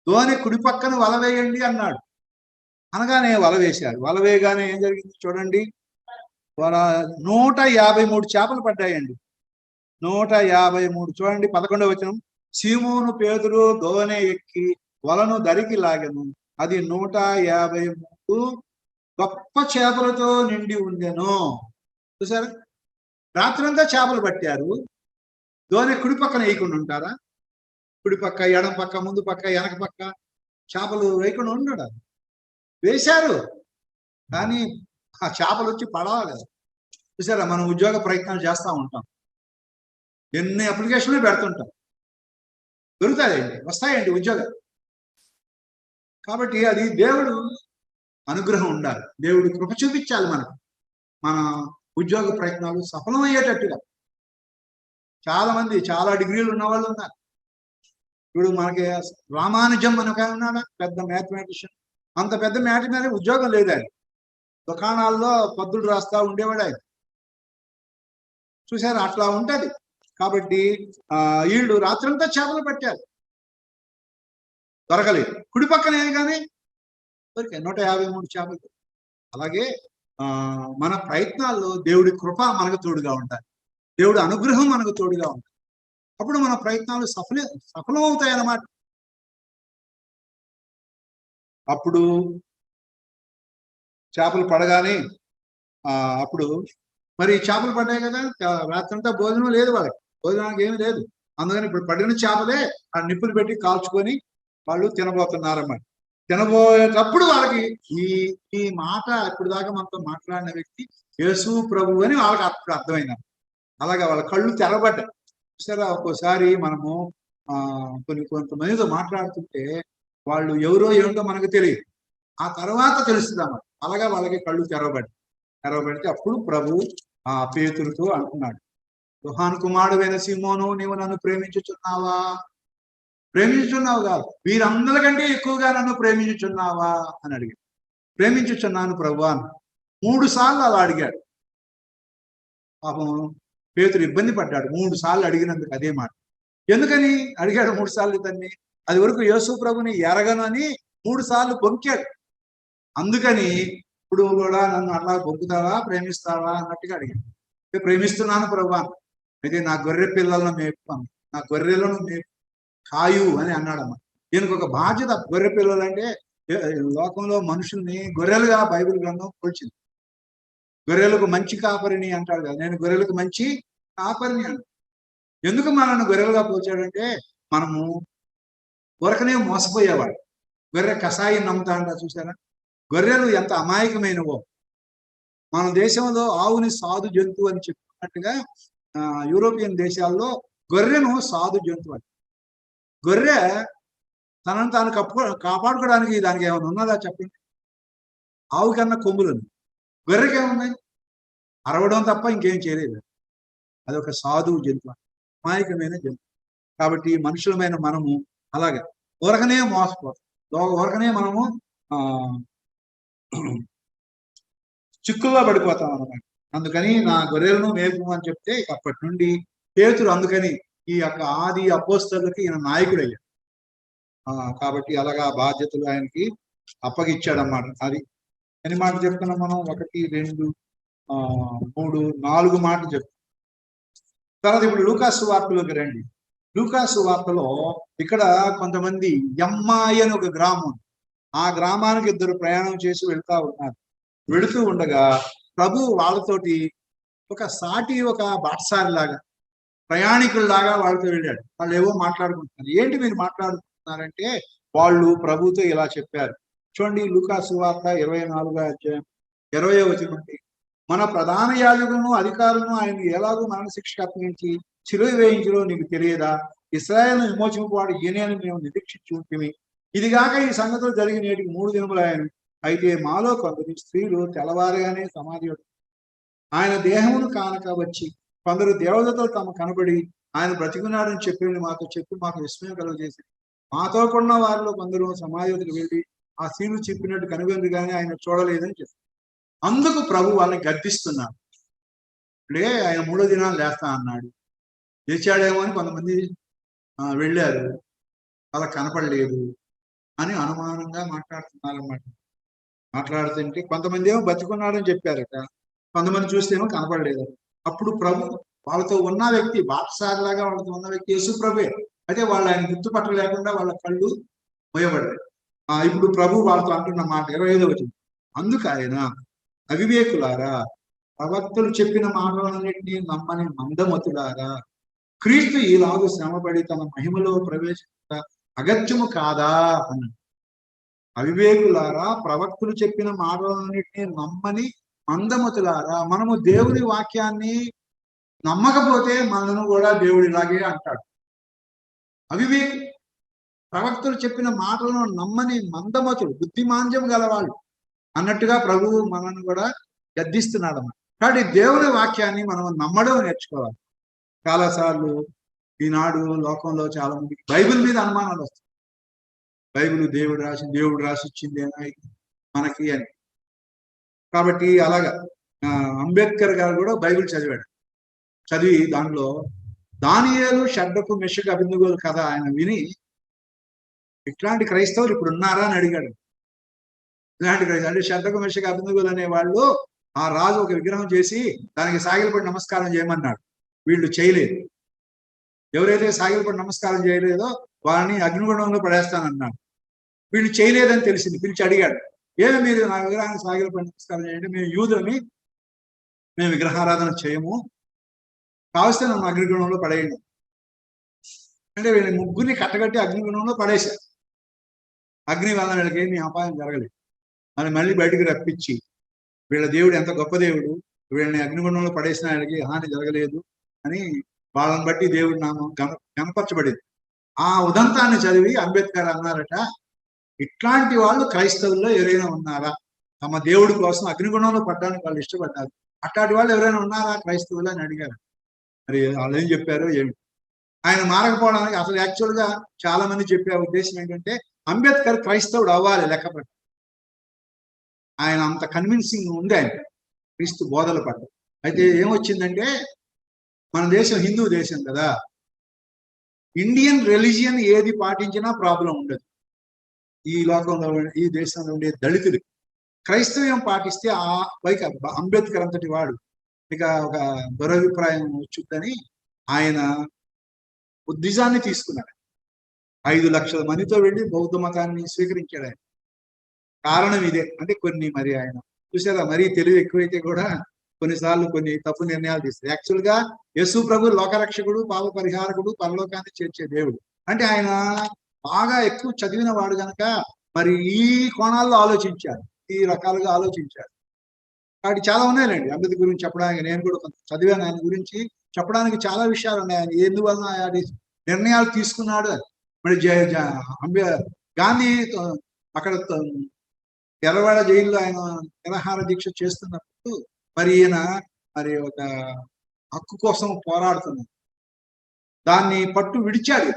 దోనె కుడి పక్కన వల వేయండి అన్నాడు. అనగానే వల వేశారు. వల వేయగానే ఏం జరిగింది చూడండి, 153 చేపలు పడ్డాయండి. 153. చూడండి 11వ వచనం, సీమోను పేతురు దోనె ఎక్కి వలను దరికి లాగెను, అది 153 గొప్ప చేపలతో నిండి ఉండెను. చూసారా, రాత్రంతా చేపలు పట్టారు. దోనె కుడి పక్కన వేయకుండా ఉంటారా? కుడి పక్క, ఎడం పక్క, ముందు పక్క, వెనక పక్క చేపలు వేయకుండా ఉండడు. వేశారు, కానీ ఆ చేపలు వచ్చి పడవాలి కదా. చూసారా, మనం ఉద్యోగ ప్రయత్నాలు చేస్తూ ఉంటాం, ఎన్ని అప్లికేషన్లు పెడుతుంటాం, దొరుకుతాయండి, వస్తాయండి ఉద్యోగాలు. కాబట్టి అది దేవుడు అనుగ్రహం ఉండాలి, దేవుడు కృప చూపించాలి మనకు, మన ఉద్యోగ ప్రయత్నాలు సఫలమయ్యేటట్టుగా. చాలా మంది చాలా డిగ్రీలు ఉన్న వాళ్ళు ఉన్నారు. ఇప్పుడు మనకి రామానుజం అని ఒక ఉన్నాడా, పెద్ద మ్యాథమెటిషియన్, అంత పెద్ద మేట మీద ఉద్యోగం లేదు ఆయన. దుకాణాల్లో పద్దులు రాస్తా ఉండేవాడు ఆయన. చూసారు, అట్లా ఉంటది. కాబట్టి వీళ్ళు రాత్రంతా చేపలు పట్టారు, దొరకలేదు. కుడి పక్కన ఏం కానీ దొరికాయి 153 చేపలు. అలాగే మన ప్రయత్నాల్లో దేవుడి కృప మనకు తోడుగా ఉండాలి, దేవుడి అనుగ్రహం మనకు తోడుగా ఉండాలి. అప్పుడు మన ప్రయత్నాలు సఫలం అవుతాయి అన్నమాట. అప్పుడు చేపలు పడగానే అప్పుడు మరి చేపలు పడ్డాయి కదా, రాత్రంతా భోజనం లేదు వాళ్ళకి, భోజనానికి ఏమీ లేదు. అందుకని ఇప్పుడు పడిన చేపలే ఆ నిప్పులు పెట్టి కాల్చుకొని వాళ్ళు తినబోతున్నారన్నమాట. తినబోయేటప్పుడు వాళ్ళకి ఈ మాట ఇప్పుడు దాకా మనతో మాట్లాడిన వ్యక్తి యేసు ప్రభు అని వాళ్ళకి అప్పుడు అర్థమైంది. అలాగే వాళ్ళ కళ్ళు తెరబడ్డాయి. సరే, ఒక్కోసారి మనము కొంతమందితో మాట్లాడుతుంటే వాళ్ళు ఎవరో ఏమిటో మనకు తెలియదు, ఆ తర్వాత తెలుస్తుందన్నమాట. అలాగా వాళ్ళకి కళ్ళు తెరవబడితే అప్పుడు ప్రభు పేతురుతో అంటున్నాడు, యోహాను కుమారుడైన సీమోను, నీవు నన్ను ప్రేమించుచున్నావా? ప్రేమించుచున్నావు కాదు, వీరందరికంటే ఎక్కువగా నన్ను ప్రేమించుచున్నావా అని అడిగాడు. ప్రేమించుచున్నాను ప్రభు అని 3 సార్లు అలా అడిగాడు. పాపం పేతురు ఇబ్బంది పడ్డాడు 3 సార్లు అడిగినందుకు అదే మాట. ఎందుకని అడిగాడు 3 సార్లు ఇతన్ని? అది వరకు యేసు ప్రభుని ఎరగను అని 3 సార్లు పొంకాడు. అందుకని ఇప్పుడు కూడా నన్ను అట్లా పొంకుతావా, ప్రేమిస్తావా అన్నట్టుగా అడిగాడు. ప్రేమిస్తున్నాను ప్రభు. అయితే నా గొర్రె పిల్లలను మేపుతాను, నా గొర్రెలను మేపు కాయు అని అన్నాడమ్మ. దీనికి ఒక బాధ్యత. గొర్రె పిల్లలు అంటే లోకంలో మనుషుల్ని గొర్రెలుగా బైబిల్ గ్రంథం పోల్చింది. గొర్రెలకు మంచి కాపరిని అంటాడు కదా, నేను గొర్రెలకు మంచి కాపరిని అంటాడు. ఎందుకు మనల్ని గొర్రెలుగా పోల్చాడంటే మనము ఊరకనే మోసపోయేవాడు. గొర్రె కషాయి నమ్ముతా అంట, చూసారా? గొర్రెలు ఎంత అమాయకమైనవో. మన దేశంలో ఆవుని సాధు జంతువు అని చెప్పుకున్నట్టుగా యూరోపియన్ దేశాల్లో గొర్రెను సాధు జంతువు అని. గొర్రె తనను తాను కాపాడుకోవడానికి దానికి ఏమైనా ఉన్నదా చెప్పండి? ఆవు కన్నా కొమ్ములు, గొర్రెకి ఏమున్నాయి? అరవడం తప్ప ఇంకేం చేయలేదు. అదొక సాధువు జంతువు, అమాయకమైన జంతువు. కాబట్టి మనుషులమైన మనము అలాగే ఊరకనే మోసపోతాం, ఊరకనే మనము చిక్కుల్లో పడిపోతాం అన్నమాట. అందుకని నా గొర్రెలను మేపు అని చెప్తే అప్పటి నుండి పేతురు అందుకని ఈ యొక్క ఆది అపోస్తలులకి ఈయన నాయకుడయ్యాడు. కాబట్టి అలాగా బాధ్యతలు ఆయనకి అప్పగిచ్చాడన్నమాట. అది ఎన్ని మాటలు చెప్తున్నాం మనం? 1, 2, 3, 4 మాటలు చెప్తాం. తర్వాత ఇప్పుడు లూకాసు వార్తలోకి రండి. లూకాసు వార్తలో ఇక్కడ కొంతమంది యమ్మాయి అని ఒక గ్రామం, ఆ గ్రామానికి 2 ప్రయాణం చేసి వెళుతూ ఉండగా ప్రభు వాళ్ళతోటి ఒక బాటసారి లాగా, ప్రయాణికుల్లాగా వాళ్ళతో వెళ్ళాడు. వాళ్ళు ఏవో మాట్లాడుకుంటున్నారు. ఏంటి మీరు మాట్లాడుకుంటున్నారంటే వాళ్ళు ప్రభుతో ఇలా చెప్పారు. చూడండి, లూకాసు వార్త 24వ అధ్యాయం 20వ వచనం నుండి, మన ప్రధాన యాజకులను అధికారులను ఆయన ఎలాగో మరణశిక్షకు అప్పగించి సిలువ వేయించలో నీకు తెలియదా? ఇశ్రాయేలును విమోచింపువాడు ఈయనే అని మేము నిరీక్షించి ఉంటిమి. ఇదిగాక ఈ సంగతులు జరిగి నేటికి 3 దినములు ఆయన. అయితే మాలో కొందరు స్త్రీలు తెల్లవారుగానే సమాధి ఆయన దేహమును కానక వచ్చి కొందరు దేవతతో తమ కనబడి ఆయన బ్రతికున్నాడని చెప్పి మాకు విస్మయం కలుగజేసి, మాతో కొన్న వారిలో కొందరు సమాధికి వెళ్ళి ఆ స్త్రీలు చెప్పినట్టు కనుగొంది కానీ ఆయన చూడలేదని చెప్పారు. అందుకు ప్రభు వాళ్ళని గద్దిస్తున్నాడు. ఇప్పుడే ఆయన 3వ దినాలు లేస్తా అన్నాడు, లేచాడేమో అని కొంతమంది వెళ్ళారు, అలా కనపడలేదు అని అనుమానంగా మాట్లాడుతున్నారన్నమాట. మాట్లాడుతుంటే కొంతమంది ఏమో బతికున్నాడని చెప్పారట, కొంతమంది చూస్తేమో కనపడలేదు. అప్పుడు ప్రభు వాళ్ళతో ఉన్న వ్యక్తి, బాటసారిలాగా వాళ్ళతో ఉన్న వ్యక్తి యేసు ప్రభే. అయితే వాళ్ళు ఆయన గుర్తుపట్టలేకుండా వాళ్ళ కళ్ళు మోయబడ్డాయి. ఇప్పుడు ప్రభు వాళ్ళతో అంటున్న మాట 25వ వచనం, అందుకు ఆయన, అవివేకులారా, ప్రవక్తలు చెప్పిన మాటలన్నింటినీ నమ్మని మందమతులారా, క్రీస్తు ఈలాగు శ్రమపడి తన మహిమలో ప్రవేశించ అగత్యము కాదా అన్నాడు. అవివేకులారా, ప్రవక్తలు చెప్పిన మాటలన్నింటినీ నమ్మని మందమతులారా. మనము దేవుని వాక్యాన్ని నమ్మకపోతే మనను కూడా దేవుడు ఇలాగే అంటాడు. అవివేకు, ప్రవక్తలు చెప్పిన మాటలను నమ్మని మందమతులు, బుద్ధిమాంద్యం గలవాళ్ళు అన్నట్టుగా ప్రభువు మనల్ని కూడా గద్దిస్తున్నాడు అన్నమాట. కాబట్టి దేవుని వాక్యాన్ని మనం నమ్మడం నేర్చుకోవాలి. చాలాసార్లు ఈనాడు లోకంలో చాలా మందికి బైబిల్ మీద అనుమానాలు వస్తాయి. బైబిల్ దేవుడు రాసి ఇచ్చింది మనకి అని. కాబట్టి అలాగా అంబేద్కర్ గారు కూడా బైబిల్ చదివాడు. చదివి దానిలో దానియేలు, షడ్రకు, మెషకు, అబేద్నెగోల కథ ఆయన విని ఇట్లాంటి క్రైస్తవులు ఇప్పుడు ఉన్నారా అని అడిగాడు. ఇలాంటి క్రైస్తవులు అంటే షడ్రకు, మెషకు, అబేద్నెగోలు అనే వాళ్ళు ఆ రాజు ఒక విగ్రహం చేసి దానికి సాగిలపడి నమస్కారం చేయమన్నాడు. వీళ్ళు చేయలేదు. ఎవరైతే సాగిలపడి నమస్కారం చేయలేదో వాళ్ళని అగ్నిగుండంలో పడేస్తానన్నాడు. వీళ్ళు చేయలేదని తెలిసింది. పిలిచి అడిగాడు, ఏమి మీరు నా విగ్రహాన్ని సాగిలపడి నమస్కారం చేయండి, మేము యూదులని, మేము విగ్రహారాధన చేయము, కావస్తే నన్ను అగ్నిగుణంలో పడేయండి అంటే వీళ్ళ ముగ్గురిని కట్టగట్టి అగ్నిగుణంలో పడేశారు. అగ్ని వల్ల వీళ్ళకి ఏమి అపాయం జరగలేదు. మళ్ళీ బయటికి రప్పించి వీళ్ళ దేవుడు ఎంత గొప్ప దేవుడు, వీళ్ళని అగ్నిగుణంలో పడేసిన వీళ్ళకి హాని జరగలేదు అని వాళ్ళని బట్టి దేవుడి నామం కనపరచబడింది. ఆ ఉదంతాన్ని చదివి అంబేద్కర్ అన్నారట, ఇట్లాంటి వాళ్ళు క్రైస్తవుల్లో ఎవరైనా ఉన్నారా? తమ దేవుడి కోసం అగ్నిగుణంలో పడ్డానికి వాళ్ళు ఇష్టపడ్డారు. అట్లాంటి వాళ్ళు ఎవరైనా ఉన్నారా క్రైస్తవులు అని అడిగారు. మరి వాళ్ళు ఏం చెప్పారో ఏమి. ఆయన మారకపోవడానికి అసలు యాక్చువల్గా చాలా మంది చెప్పే ఉద్దేశం ఏంటంటే అంబేద్కర్ క్రైస్తవుడు అవ్వాలి లెక్కపడి. ఆయన అంత కన్విన్సింగ్ ఉంది ఆయన క్రీస్తు బోధల పట్ల. అయితే ఏమొచ్చిందంటే మన దేశం హిందూ దేశం కదా, ఇండియన్ రిలీజియన్ ఏది పాటించినా ప్రాబ్లం ఉండదు. ఈ లోకంలో ఈ దేశంలో ఉండే దళితులు క్రైస్తవ్యం పాటిస్తే ఆ పైకి అంబేద్కర్ అంతటి వాడు ఇక ఒక దురభిప్రాయం వచ్చిందని ఆయన బుద్ధిజాన్ని తీసుకున్నాడు. 5 లక్షల మందితో వెళ్ళి బౌద్ధ మతాన్ని స్వీకరించాడు ఆయన. కారణం ఇదే. అంటే కొన్ని మరి ఆయన చూసారా, మరీ తెలివి ఎక్కువైతే కూడా కొన్నిసార్లు కొన్ని తప్పు నిర్ణయాలు తీస్తారు. యాక్చువల్గా యేసు ప్రభు లోకరక్షకుడు, పాప పరిహారకుడు, పరలోకాన్ని చేర్చే దేవుడు. అంటే ఆయన బాగా ఎక్కువ చదివిన వాడు కనుక మరి ఈ కోణాల్లో ఆలోచించారు, ఈ రకాలుగా ఆలోచించారు. కాబట్టి చాలా ఉన్నాయండి అంబేద్కర్ గురించి చెప్పడానికి. నేను కూడా కొంత చదివాను ఆయన గురించి, చెప్పడానికి చాలా విషయాలు ఉన్నాయి. ఆయన ఎందువలన ఆయన నిర్ణయాలు తీసుకున్నాడు అని. మరి గాంధీ అక్కడ ఎర్రవాడ జైల్లో ఆయన నిరాహార దీక్ష చేస్తున్నప్పుడు మరి ఈయన మరి ఒక హక్కు కోసం పోరాడుతున్నాడు. దాన్ని పట్టు విడిచాడు.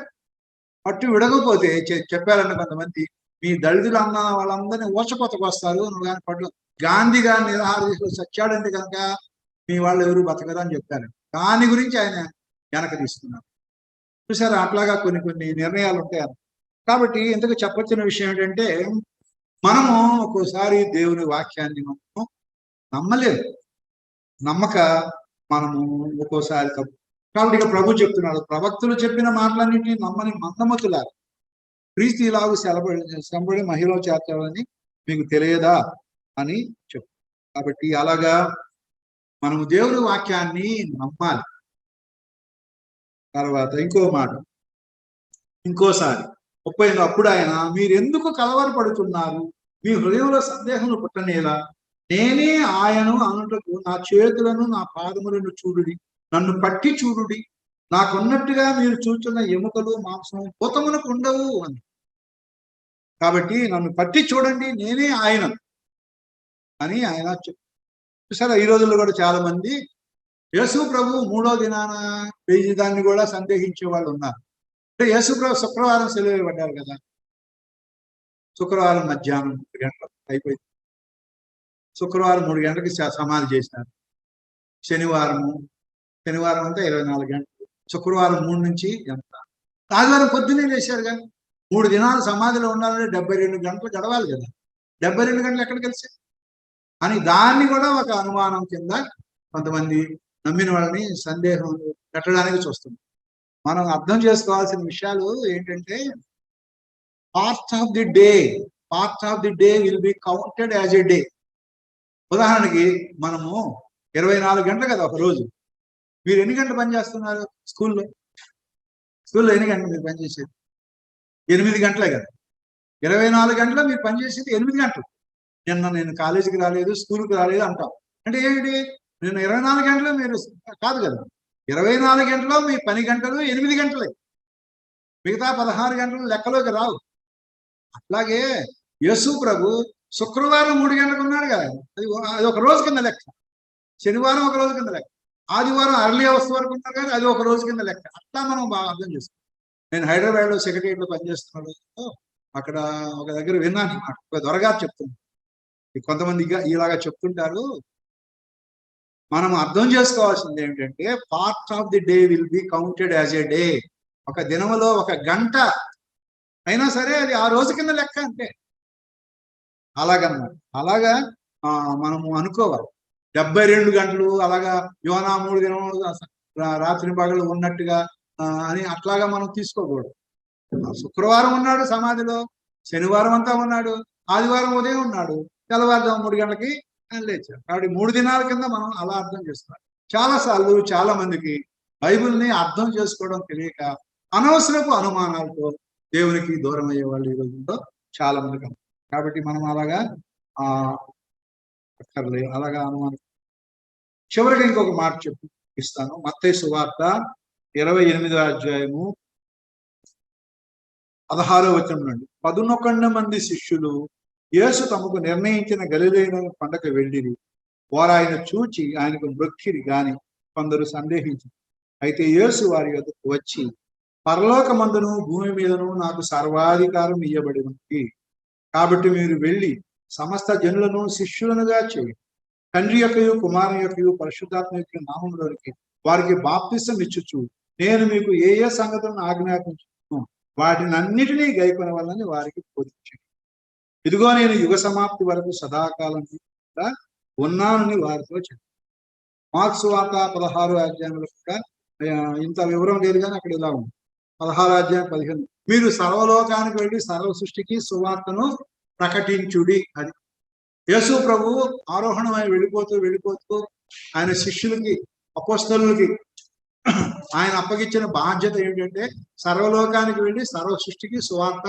పట్టు విడకపోతే చెప్పారన్న కొంతమంది, మీ దళితులు అన్న వాళ్ళందరినీ ఊచకోతకు వస్తారు, నువ్వు కానీ పట్టు. గాంధీ గారిని నిరాహార దీక్షలో చచ్చాడంటే కనుక మీ వాళ్ళు ఎవరు బతకరు అని చెప్పారు. దాని గురించి ఆయన వెనక తీసుకున్నారు. చూసారా, అట్లాగా కొన్ని నిర్ణయాలు ఉంటాయి. కాబట్టి ఇంతకు చెప్పొచ్చిన విషయం ఏంటంటే మనము ఒక్కోసారి దేవుని వాక్యాన్ని మనము నమ్మలేదు. నమ్మక మనము ఒక్కోసారి తప్పు. కాబట్టి ఇక ప్రభు చెప్తున్నాడు, ప్రవక్తలు చెప్పిన మాటలన్నింటినీ నమ్మని మందమతులారు, క్రీస్తు ఇలాగూ శ్రమపడి మహిళ చేర్చాలని మీకు తెలియదా అని చెప్పు. కాబట్టి అలాగా మనము దేవుని వాక్యాన్ని నమ్మాలి. తర్వాత ఇంకో మాట, ఇంకోసారి 30 అప్పుడు ఆయన, మీరు ఎందుకు కలవరపడుతున్నారు, మీ హృదయంలో సందేహములు పుట్టనేలా, నేనే ఆయను అనుటకు నా చేతులను నా పాదములను చూడుడి, నన్ను పట్టి చూడుడి, నాకున్నట్టుగా మీరు చూస్తున్న ఎముకలు మాంసము భూతమునకు ఉండవు అని. కాబట్టి నన్ను పట్టి చూడండి, నేనే ఆయన అని ఆయన చూసారా. ఈ రోజుల్లో కూడా చాలా మంది యేసు ప్రభు 3వ దినాన దాన్ని కూడా సందేహించే వాళ్ళు ఉన్నారు. అంటే యేసు ప్రభు శుక్రవారం సెలవు ఇవ్వబడ్డారు కదా, శుక్రవారం మధ్యాహ్నం 3 గంటలకు అయిపోయింది. శుక్రవారం 3 గంటలకి సమాధి చేసినారు. శనివారం అంతా 24 గంటలు, శుక్రవారం 3 నుంచి ఎంత, ఆదివారం పొద్దున్నే లేచారు కదా. 3 దినాలు సమాధిలో ఉండాలంటే 72 గంటలు గడవాలి కదా. 72 గంటలు ఎక్కడ కలిసి అని దాన్ని కూడా ఒక అనుమానం కింద కొంతమంది నమ్మిన వాళ్ళని సందేహం పెట్టడానికి చూస్తుంది. మనం అర్థం చేసుకోవాల్సిన విషయాలు ఏంటంటే, part of the day will be counted as a day. ఉదాహరణకి మనము 24 గంటలు కదా ఒక రోజు. మీరు ఎన్ని గంటలు పనిచేస్తున్నారు స్కూల్లో ఎన్ని గంటలు మీరు పనిచేసేది? 8 గంటలే కదా. 24 గంటలు మీరు పనిచేసేది 8 గంటలు. నిన్న నేను కాలేజీకి రాలేదు, స్కూల్కి రాలేదు అంటాం. అంటే ఏంటి, నేను 24 గంటలు మీరు కాదు కదా. 24 గంటలో మీ పని గంటలు 8 గంటలే, మిగతా 16 గంటలు లెక్కలోకి రావు. అట్లాగే యేసు ప్రభు శుక్రవారం 3 గంటలకు ఉన్నాడు కదా, అది ఒక రోజు కింద లెక్క. శనివారం ఒక రోజు కింద లెక్క. ఆదివారం అర్లీ అవర్స్ వరకు ఉన్నారు కానీ అది ఒక రోజు కింద లెక్క. అట్లా మనం బాగా అర్థం చేసుకోం. నేను హైదరాబాద్లో సెక్రటరియట్లో పనిచేస్తున్నాడు, అక్కడ ఒక దగ్గర విన్నాను ఈ మాట, ఒక దొరగారు చెప్తుంది. కొంతమంది ఇలాగా చెప్తుంటారు. మనం అర్థం చేసుకోవాల్సింది ఏమిటంటే, part of the day will be counted as a day. ఒక దినములో ఒక గంట అయినా సరే అది ఆ రోజు కింద లెక్క అంటే అలాగన్నమాట. అలాగా మనము అనుకోవాలి. 72 గంటలు అలాగా యోనా 3 దినములు రాత్రి పగలు ఉన్నట్టుగా అని అట్లాగా మనం తీసుకోకూడదు. శుక్రవారం ఉన్నాడు సమాధిలో, శనివారం అంతా ఉన్నాడు, ఆదివారం ఉదయం ఉన్నాడు, తెల్లవారుజాము 3 గంటలకి ఆయన లేచాడు. కాబట్టి 3 దినాల కింద మనం అలా అర్థం చేసుకోవాలి. చాలాసార్లు చాలా మందికి బైబిల్ని అర్థం చేసుకోవడం తెలియక అనవసరపు అనుమానాలతో దేవునికి దూరం అయ్యే వాళ్ళు ఈ రోజుల్లో చాలా మంది. కాబట్టి మనం అలాగా అలాగా అనుమానం. చివరికి ఇంకొక మాట ఇస్తాను. మత్తయి సువార్త 28వ అధ్యాయము 16వ వచనం నుండి. 11 మంది శిష్యులు యేసు తమకు నిర్ణయించిన గలిలయ పండగ వెళ్ళిరి. వారు ఆయన చూచి ఆయనకు మృక్కిరి గాని కొందరు సందేహించి. అయితే యేసు వారి వద్దకు వచ్చి, పరలోకమందును భూమి మీదను నాకు సర్వాధికారం ఇయ్యబడి ఉంది. కాబట్టి మీరు వెళ్ళి సమస్త జనులను శిష్యులనుగా చేయండి. తండ్రి యొక్కయు కుమారుని యొక్కయు పరిశుద్ధాత్మ యొక్క నామములోనికి వారికి బాప్తిసం ఇచ్చుచు నేను మీకు ఏ ఏ సంగతులను ఆజ్ఞాపించును వాటిని అన్నిటినీ గైకొనవలని వారికి బోధించండి. ఇదిగో నేను యుగ సమాప్తి వరకు సదాకాలం ఉన్నానని వారితో చెప్పాను. మార్క్స్ సువార్త 16వ అధ్యాయంలో కూడా ఇంత వివరం లేదు, కానీ అక్కడ ఇలా ఉంది. 16వ అధ్యాయం 15. మీరు సర్వలోకానికి వెళ్ళి సర్వ సృష్టికి సువార్తను ప్రకటించుడి. అది యేసు ప్రభు ఆరోహణమై వెళ్ళిపోతూ ఆయన శిష్యులకి, అపోస్తలులకి ఆయన అప్పగించిన బాధ్యత ఏంటంటే సర్వలోకానికి వెళ్ళి సర్వ సృష్టికి సువార్త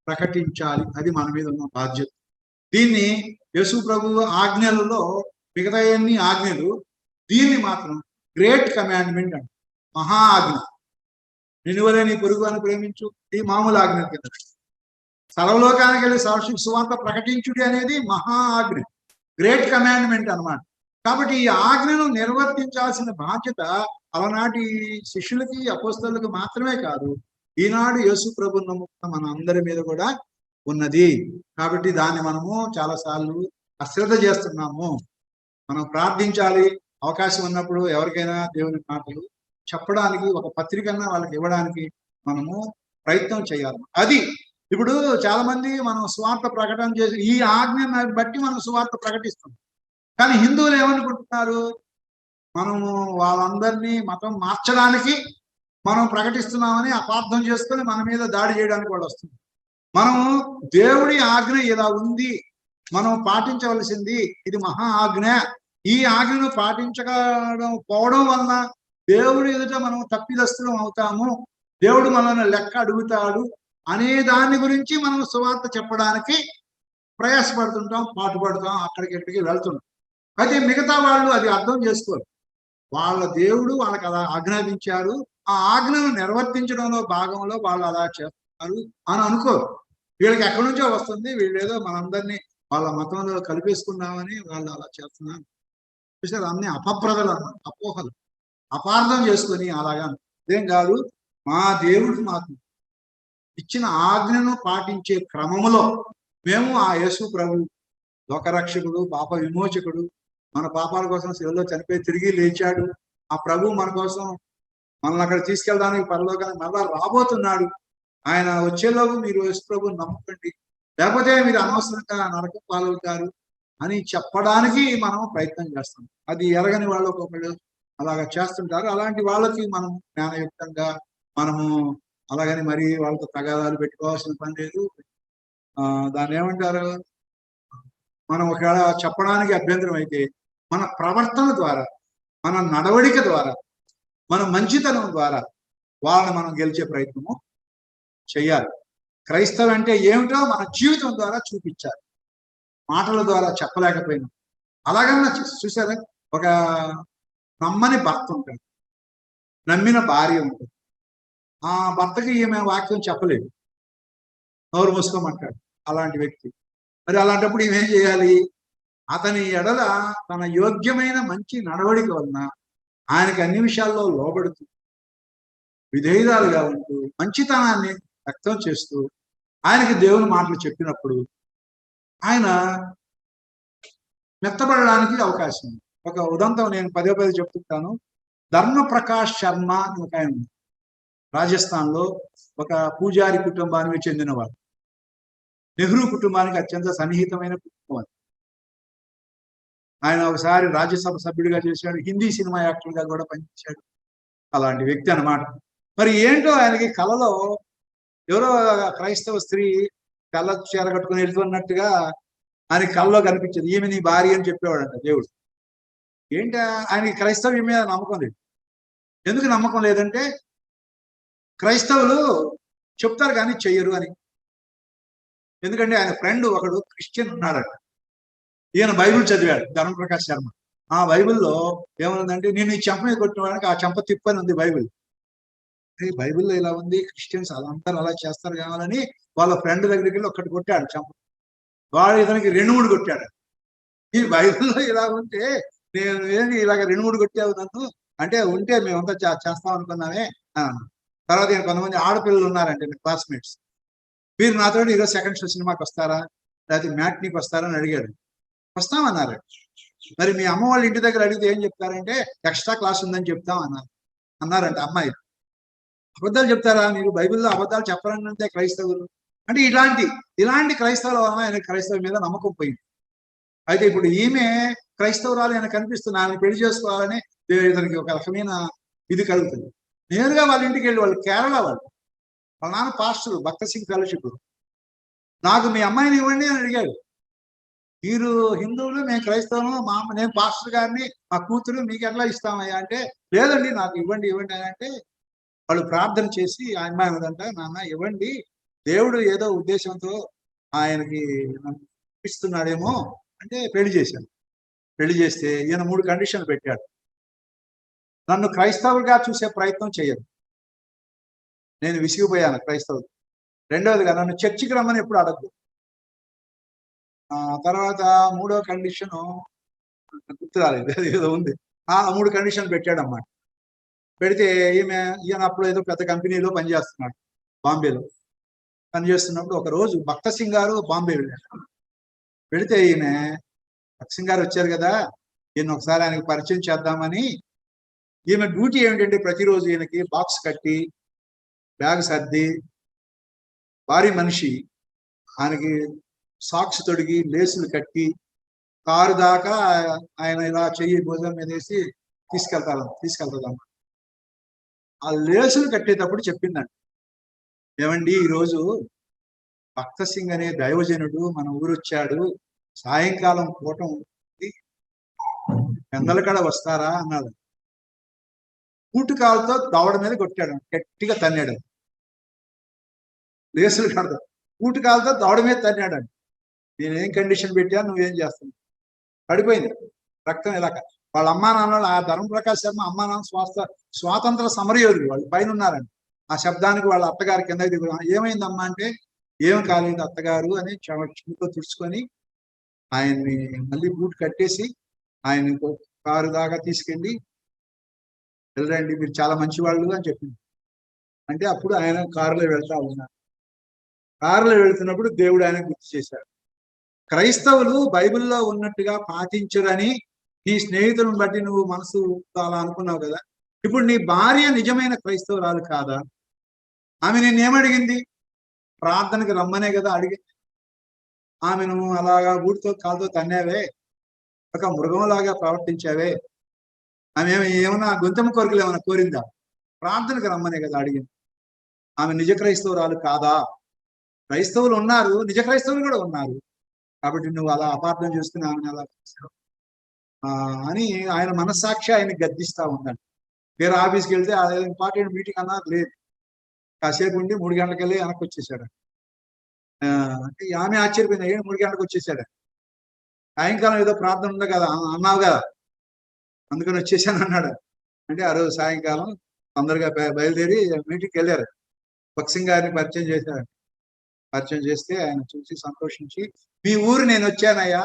ప్రకటించాలి. అది మన మీద ఉన్న బాధ్యత. దీన్ని యేసు ప్రభు ఆజ్ఞలలో మిగతా అన్ని ఆజ్ఞలు, దీన్ని మాత్రం గ్రేట్ కమాండ్మెంట్ అంటే మహా ఆజ్ఞ. నిన్నువలే నీ పొరుగు అని ప్రేమించు, ఈ మామూలు ఆజ్ఞ కింద. సర్వలోకానికి వెళ్ళి సర్వశిక్ష సువార్త ప్రకటించుడి అనేది మహా ఆజ్ఞ, గ్రేట్ కమాండ్మెంట్ అన్నమాట. కాబట్టి ఈ ఆజ్ఞను నిర్వర్తించాల్సిన బాధ్యత అలనాటి శిష్యులకి, అపోస్తలులకు మాత్రమే కాదు, ఈనాడు యేసు ప్రభు నమ్ముకున్న మన అందరి మీద కూడా ఉన్నది. కాబట్టి దాన్ని మనము చాలాసార్లు అశ్రద్ధ చేస్తున్నాము. మనం ప్రార్థించాలి. అవకాశం ఉన్నప్పుడు ఎవరికైనా దేవుని మాటలు చెప్పడానికి, ఒక పత్రికన్నా వాళ్ళకి ఇవ్వడానికి మనము ప్రయత్నం చేయాలి. అది ఇప్పుడు చాలా మంది మనం స్వార్థ ప్రకటన చేసి ఈ ఆజ్ఞను బట్టి మనం స్వార్థ ప్రకటిస్తాం. కానీ హిందువులు ఏమనుకుంటున్నారు, మనము వాళ్ళందరినీ మతం మార్చడానికి మనం ప్రకటిస్తున్నామని అపార్థం చేసుకొని మన మీద దాడి చేయడానికి వాళ్ళు వస్తుంది. మనము దేవుడి ఆజ్ఞ ఇలా ఉంది, మనం పాటించవలసింది, ఇది మహా ఆజ్ఞ. ఈ ఆజ్ఞను పోవడం వలన దేవుడి ఎదుట మనం తప్పిదస్తులం అవుతాము, దేవుడు మనల్ని లెక్క అడుగుతాడు అనే దాని గురించి మనం సువార్త చెప్పడానికి ప్రయాసపడుతుంటాం, పాటుపడతాం, అక్కడికి వెళ్తుంటాం. అయితే మిగతా వాళ్ళు అది అర్థం చేసుకోరు. వాళ్ళ దేవుడు వాళ్ళకి అలా ఆజ్ఞాపించారు, ఆ ఆజ్ఞను నిర్వర్తించడంలో భాగంలో వాళ్ళు అలా చేస్తారు అని అనుకోరు. వీళ్ళకి ఎక్కడి నుంచో వస్తుంది, వీళ్ళేదో మనందరినీ వాళ్ళ మతంలో కలిపేసుకున్నామని వాళ్ళు అలా చేస్తున్నారు. చూసారు, అన్ని అపప్రదలు అన్నమాట, అపోహలు, అపార్థం చేసుకొని అలాగా. అదేం కాదు, మా దేవుడు మాకు ఇచ్చిన ఆజ్ఞను పాటించే క్రమములో మేము ఆ యేసు ప్రభు లోకరక్షకుడు, పాప విమోచకుడు, మన పాపాల కోసం శిలువలో చనిపోయి తిరిగి లేచాడు. ఆ ప్రభు మన కోసం మనల్ని అక్కడ తీసుకెళ్ళడానికి పరలోకానికి మళ్ళా రాబోతున్నాడు. ఆయన వచ్చేలోపు మీరు యేసు ప్రభుని నమ్ముకోండి, లేకపోతే మీరు అనవసరంగా నరకం పాలవుతారు అని చెప్పడానికి మనం ప్రయత్నం చేస్తాం. అది ఎరగని వాళ్ళు ఒకళ్ళు అలాగా చేస్తుంటారు. అలాంటి వాళ్ళకి మనం జ్ఞానయుక్తంగా మనము అలాగని మరి వాళ్ళతో తగాదాలు పెట్టుకోవాల్సిన పని లేదు. దాన్ని ఏమంటారు, మనం ఒకవేళ చెప్పడానికి అభ్యంతరం అయితే మన ప్రవర్తన ద్వారా, మన నడవడిక ద్వారా, మన మంచితనం ద్వారా వాళ్ళని మనం గెలిచే ప్రయత్నము చేయాలి. క్రైస్తవం అంటే ఏమిటో మన జీవితం ద్వారా చూపించాలి, మాటల ద్వారా చెప్పలేకపోయినా. అలాగన్నా చూసారా, ఒక నమ్మని భర్త ఉంటాడు, నమ్మిన భార్య ఉంటుంది. ఆ భర్తకి ఈమె వాక్యం చెప్పలేదు, నోరు మూసుకోమంటాడు అలాంటి వ్యక్తి. మరి అలాంటప్పుడు ఈమెం చేయాలి, అతని ఎడల తన యోగ్యమైన మంచి నడవడిక వలన ఆయనకి అన్ని విషయాల్లో లోబడుతూ విధేయురాలుగా ఉంటూ మంచితనాన్ని వ్యక్తం చేస్తూ ఆయనకి దేవుని మాటలు చెప్పినప్పుడు ఆయన మెత్తబడడానికి అవకాశం ఉంది. ఒక ఉదంతం నేను పదే పదే చెప్తుంటాను. ధర్మప్రకాష్ శర్మ అని ఒక ఆయన ఉన్నారు. రాజస్థాన్ లో ఒక పూజారి కుటుంబానికి చెందినవాడు. నెహ్రూ కుటుంబానికి అత్యంత సన్నిహితమైన కుటుంబం అది. ఆయన ఒకసారి రాజ్యసభ సభ్యుడిగా చేశాడు, హిందీ సినిమా యాక్టర్ గా కూడా పనిచేశాడు. అలాంటి వ్యక్తి అన్నమాట. మరి ఏంటో ఆయనకి కలలో ఎవరో క్రైస్తవ స్త్రీ కళ్ళ చీర కట్టుకుని వెళ్తున్నట్టుగా ఆయన కళ్ళలో కనిపించేది. ఈమె నీ భార్య అని చెప్పేవాడంట దేవుడు. ఏంటి ఆయనకి క్రైస్తవ్యం మీద నమ్మకం లేదు. ఎందుకు నమ్మకం లేదంటే క్రైస్తవులు చెప్తారు కానీ చెయ్యరు అని. ఎందుకంటే ఆయన ఫ్రెండ్ ఒకడు క్రిస్టియన్ ఉన్నాడట. ఈయన బైబిల్ చదివాడు, ధర్మప్రకాష్ శర్మ. ఆ బైబిల్లో ఏమనుందంటే, నేను ఈ చెంప మీద కొట్టిన వాడికి ఆ చెంప తిప్పని ఉంది బైబిల్. బైబిల్లో ఇలా ఉంది, క్రిస్టియన్స్ అందరూ అలా చేస్తారు కావాలని వాళ్ళ ఫ్రెండ్ దగ్గరికి వెళ్ళి ఒక్కటి కొట్టాడు చెంప. వాడు ఇతనికి 2-3 కొట్టాడు. ఈ బైబిల్లో ఇలా ఉంటే నేను ఏంటి ఇలాగ 2-3 కొట్టావు నన్ను అంటే, ఉంటే మేమంతా చేస్తాం అనుకున్నామే. తర్వాత కొంతమంది ఆడపిల్లలు ఉన్నారంటే క్లాస్మేట్స్, మీరు నాతో ఈరోజు సెకండ్ షో సినిమాకి వస్తారా, లేకపోతే మ్యాట్నీకి వస్తారా అని అడిగాడు. వస్తామన్నారు. మరి మీ అమ్మ వాళ్ళ ఇంటి దగ్గర అడిగితే ఏం చెప్తారంటే, ఎక్స్ట్రా క్లాస్ ఉందని చెప్తాం అన్నారంట అమ్మాయి. అబద్ధాలు చెప్తారా మీరు? బైబిల్లో అబద్ధాలు చెప్పరంటే క్రైస్తవులు అంటే ఇలాంటి క్రైస్తవుల వలన ఆయన క్రైస్తవుల మీద నమ్మకం పోయింది. అయితే ఇప్పుడు ఈమె క్రైస్తవురాలు ఆయన కనిపిస్తుంది, ఆమె పెళ్లి చేసుకోవాలని ఇతనికి ఒక రకమైన ఇది కలుగుతుంది. నేరుగా వాళ్ళ ఇంటికి వెళ్ళి, వాళ్ళు కేరళ వాళ్ళ నాన్న పాస్టర్, భక్త సింగ్ ఫెలోషిప్. నాకు మీ అమ్మాయిని ఇవ్వండి అని అడిగాడు. మీరు హిందువులు, మేము క్రైస్తవులు, నేను పాస్టర్ గారిని, మా కూతురు మీకు ఎట్లా ఇస్తామయ్యా అంటే, లేదండి నాకు ఇవ్వండి అని అంటే, వాళ్ళు ప్రార్థన చేసి ఆ అమ్మాయి ఉన్నదంట, నాన్న ఇవ్వండి, దేవుడు ఏదో ఉద్దేశంతో ఆయనకి ఇస్తున్నాడేమో అంటే పెళ్లి చేశాను. పెళ్లి చేస్తే ఈయన 3 కండిషన్లు పెట్టాడు. నన్ను క్రైస్తవులుగా చూసే ప్రయత్నం చేయదు, నేను విసిగిపోయాను క్రైస్తవులు. రెండవదిగా నన్ను చర్చికి రమ్మని ఎప్పుడు అడగదు. తర్వాత 3వ కండిషను గుర్తు రాలేదు, అది ఏదో ఉంది. 3 కండిషన్లు పెట్టాడు అన్నమాట. పెడితే ఈయన అప్పుడు ఏదో పెద్ద కంపెనీలో పనిచేస్తున్నాడు, బాంబేలో పనిచేస్తున్నప్పుడు ఒక రోజు భక్త సింగ్ గారు బాంబే వెళ్ళారు. పెడితే భక్త సింగ్ గారు వచ్చారు కదా, ఈయన ఒకసారి ఆయనకి పరిచయం చేద్దామని. ఈమె డ్యూటీ ఏమిటంటే, ప్రతిరోజు ఈయనకి బాక్స్ కట్టి, బ్యాగ్ సర్ది, భారీ మనిషి, ఆయనకి సాక్స్ తొడిగి, లేసులు కట్టి, కారు దాకా ఆయన ఇలా చెయ్యి భుజం మీద వేసి తీసుకెళ్తాదమ్మా. ఆ లేసులు కట్టేటప్పుడు చెప్పిందండి, ఏమండి ఈరోజు భక్త సింగ్ అనే దైవజనుడు మన ఊరు వచ్చాడు, సాయంకాలం పూట పెందలకడ వస్తారా అన్నాడు. కూటుకాలతో దవడ మీద కొట్టాడు, గట్టిగా తన్నాడు. లేసులు కడతాడు, కూటుకాలతో దవడ మీద తన్నాడు. నేనేం కండిషన్ పెట్టా, నువ్వేం చేస్తావు? పడిపోయింది రక్తం ఇలాక. వాళ్ళ అమ్మా నాన్న, ఆ ధర్మప్రకాష్ శర్మ అమ్మా నాన్న స్వాతంత్ర సమరయోధులు, వాళ్ళు పైన ఉన్నారండి. ఆ శబ్దానికి వాళ్ళ అత్తగారి కిందకి దిగు, ఏమైందమ్మా అంటే, ఏం కాలేదు అత్తగారు అని చెమటతో తుడుచుకొని ఆయన్ని మళ్ళీ బూట్ కట్టేసి ఆయన కారు దాకా తీసుకెళ్ళి, వెళ్ళండి మీరు చాలా మంచి వాళ్ళు అని చెప్పింది. అంటే అప్పుడు ఆయన కారులో వెళ్తా ఉన్నారు. కారులో వెళ్తున్నప్పుడు దేవుడు ఆయన గుర్తు చేశాడు. క్రైస్తవులు బైబిల్లో ఉన్నట్టుగా పాటించరని నీ స్నేహితులను బట్టి నువ్వు మనసు అలా అనుకున్నావు కదా, ఇప్పుడు నీ భార్య నిజమైన క్రైస్తవురాలు కాదా? ఆమె నిన్నేమడిగింది? ప్రార్థనకి రమ్మనే కదా అడిగింది. ఆమెను అలాగా బూటితో కాలుతో తన్నావే, ఒక మృగంలాగా ప్రవర్తించావే. ఆమె ఏమన్నా గొంతెమ్మ కోరికలు ఏమైనా కోరిందా? ప్రార్థనకు రమ్మనే కదా అడిగింది. ఆమె నిజ క్రైస్తవురాలు కాదా? క్రైస్తవులు ఉన్నారు, నిజ క్రైస్తవులు కూడా ఉన్నారు, కాబట్టి నువ్వు అలా అపార్థం చేసుకుని ఆమెను అలా చేశావు అని ఆయన మనస్సాక్షి ఆయన గద్దిస్తా ఉందండి. వేరే ఆఫీస్కి వెళ్తే అదే ఇంపార్టెంట్ మీటింగ్ అన్నారు, లేదు. కాసేపు ఉండి 3 గంటలకు వెళ్ళి వెనక్కి వచ్చేసాడు. అంటే ఆమె ఆశ్చర్యపోయింది, 3 గంటలకు వచ్చేసాడు. సాయంకాలం ఏదో ప్రార్థన ఉంది కదా అన్నావు కదా, అందుకని వచ్చేసాను అన్నాడు. అంటే ఆ రోజు సాయంకాలం తొందరగా బయలుదేరి మీటింగ్కి వెళ్ళారు. భక్సింగ్ గారిని పరిచయం చేశారు. పరిచయం చేస్తే ఆయన చూసి సంతోషించి, మీ ఊరు నేను వచ్చానయ్యా,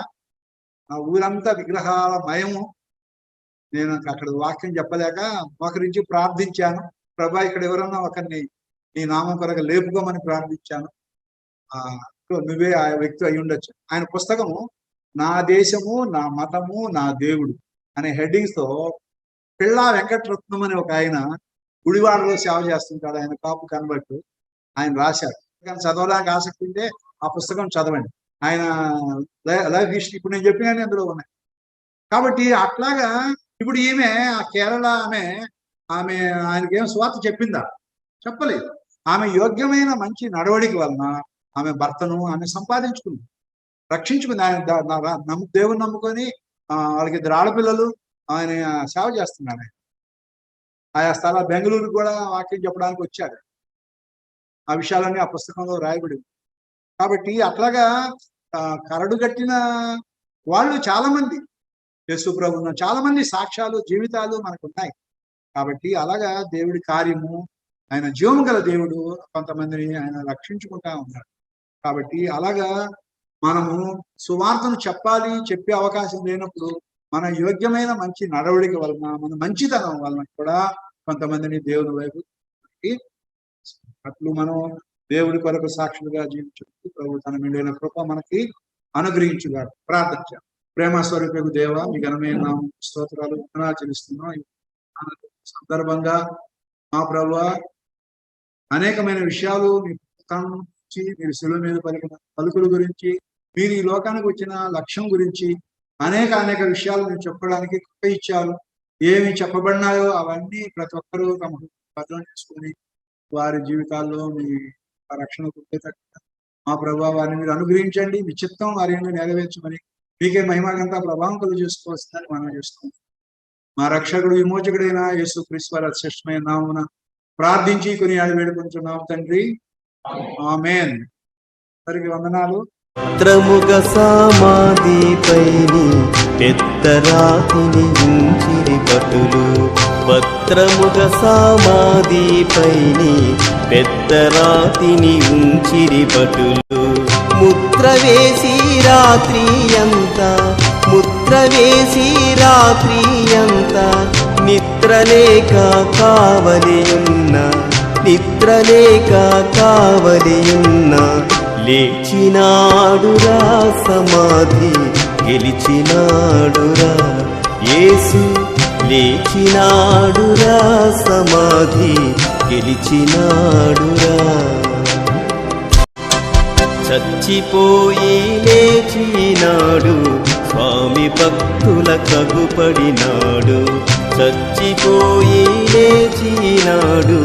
ఆ ఊరంతా విగ్రహాల మయము, నేను అక్కడ వాక్యం చెప్పలేక మోకరించి ప్రార్థించాను, ప్రభా ఇక్కడ ఎవరన్నా ఒకరిని నీ నామం కొరకు లేపుకోమని ప్రార్థించాను. నువ్వే ఆ వ్యక్తి అయి ఉండొచ్చు. ఆయన పుస్తకము నా దేశము, నా మతము, నా దేవుడు అనే హెడ్డింగ్స్ తో పిల్లా వెంకటరత్నం అనే ఒక ఆయన గుడివాడలో సేవ చేస్తుంటాడు. ఆయన కాపు కన్వర్ట్. ఆయన రాశారు. కానీ చదవడానికి ఆసక్తి ఉంటే ఆ పుస్తకం చదవండి. ఆయన లైఫ్ హిస్టరీ ఇప్పుడు నేను చెప్పిన అందులో ఉన్నాయి. కాబట్టి అట్లాగా ఇప్పుడు ఈమె ఆ కేరళ ఆమె ఆయనకేం స్వార్థ చెప్పిందా? చెప్పలేదు. ఆమె యోగ్యమైన మంచి నడవడిక వలన ఆమె భర్తను ఆమె సంపాదించుకుంది, రక్షించుకుంది. ఆయన దేవుని నమ్ముకొని వాళ్ళకి 2 ఆడపిల్లలు. ఆయన సేవ చేస్తున్నాడు. ఆయన ఆయా స్థలాలు బెంగళూరు కూడా వాక్యం చెప్పడానికి వచ్చాడు. ఆ విషయాలన్నీ ఆ పుస్తకంలో రాయబడి. కాబట్టి అట్లాగా కరడు కట్టిన వాళ్ళు చాలా మంది యేసు ప్రభువున్న చాలా మంది సాక్ష్యాలు జీవితాలు మనకు ఉన్నాయి. కాబట్టి అలాగా దేవుడి కార్యము, ఆయన జీవము గల దేవుడు కొంతమందిని ఆయన రక్షించుకుంటా ఉన్నాడు. కాబట్టి అలాగా మనము సువార్తను చెప్పే అవకాశం లేనప్పుడు మన యోగ్యమైన మంచి నడవడిక వలన, మన మంచితనం వలన కూడా కొంతమందిని దేవుని వైపు అట్లు మనం దేవుడి కొరకు సాక్షులుగా జీవించు ప్రభు తన మెండైన కృప మనకి అనుగ్రహించుగాడు. ప్రార్థన. ప్రేమ స్వరూపకు దేవ, మీ ఘనమైన స్తోత్రాలు చెల్లిస్తున్నాం. సందర్భంగా మా ప్రభువా అనేకమైన విషయాలు మీరు శిలువ మీద పలికిన పలుకుల గురించి, మీరు ఈ లోకానికి వచ్చిన లక్ష్యం గురించి అనేక విషయాలు మీరు చెప్పడానికి కృప ఇచ్చారు. ఏమి చెప్పబడినాయో అవన్నీ ప్రతి ఒక్కరూ తమ భద్రం చేసుకుని వారి జీవితాల్లో మీ రక్షణ కృపేతట్టుగా మా ప్రభువా వారిని మీరు అనుగ్రహించండి. మీ చిత్తం వారి నెరవేర్చమని మీకే మహిమగంతా ప్రభావం కలుగు చేసుకోవస్తుందని మనం చేస్తాం. మా రక్షకుడు విమోచకుడైన యేసుక్రీస్తు వారి శ్రేష్టమైన నామమున ప్రార్థించి కొనియాడి వేడుకుంటున్నాం తండ్రి. ఆమేన్. అందరికీ వందనాలు. పత్రముగ సమాధిపైని పెద్దరాతిని ఉంచిరి భటులు. పత్రముగ సమాధిపైని పెద్దరాతిని ఉంచిరి భటులు. ముద్ర వేసి రాత్రి అంతా నిద్రలేక కావలియున్న లేచినాడురా సమాధి గెలిచినాడురా యేసు. లేచినాడురా సమాధి గెలిచినాడురా. చచ్చిపోయి లేచినాడు స్వామి భక్తుల కగుపడినాడు. చచ్చిపోయి లేచినాడు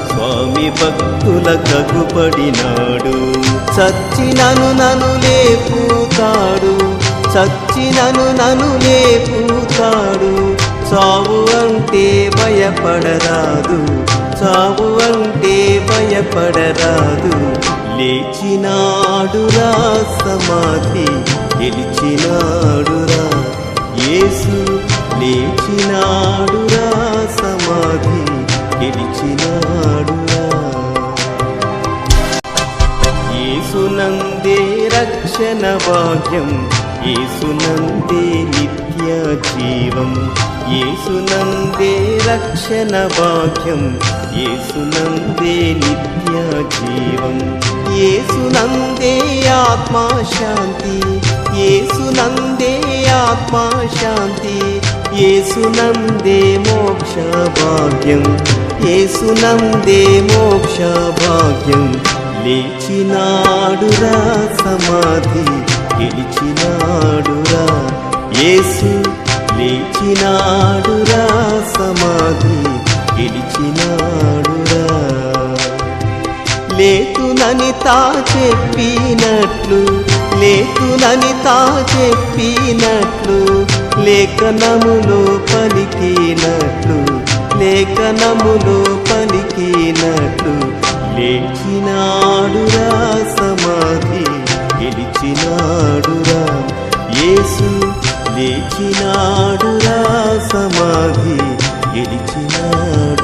స్వామి భక్తుల కగుపడినాడు. చచ్చినను లేపుతాడు, చచ్చినను లేపుతాడు. చావు అంటే భయపడరాదు. లేచినాడురా సమాధి గెలిచినాడురా యేసు. లేచినాడురా సమాధి గెలిచినాడురా. యేసునందే రక్షణ భాగ్యం, యేసునందే నిత్య జీవం. యేసునందే రక్షణ భాగ్యం, యేసునందే నిత్య జీవం. యేసునందే ఆత్మశాంతి, యేసునందే ఆత్మశాంతి. యేసునందే మోక్ష భాగ్యం, యేసునందే మోక్ష భాగ్యం. లేచినాడురా సమాధి గెలిచినాడురా యేసు. లేచినాడురా సమాధి గెలిచినాడురా. లేతుననితా చెప్పినట్లు లేఖనములో పలికినట్లు లేచినాడురా సమాధి గెలిచినాడురా యేసు. లేచినాడురా సమాధి గెలిచినాడు.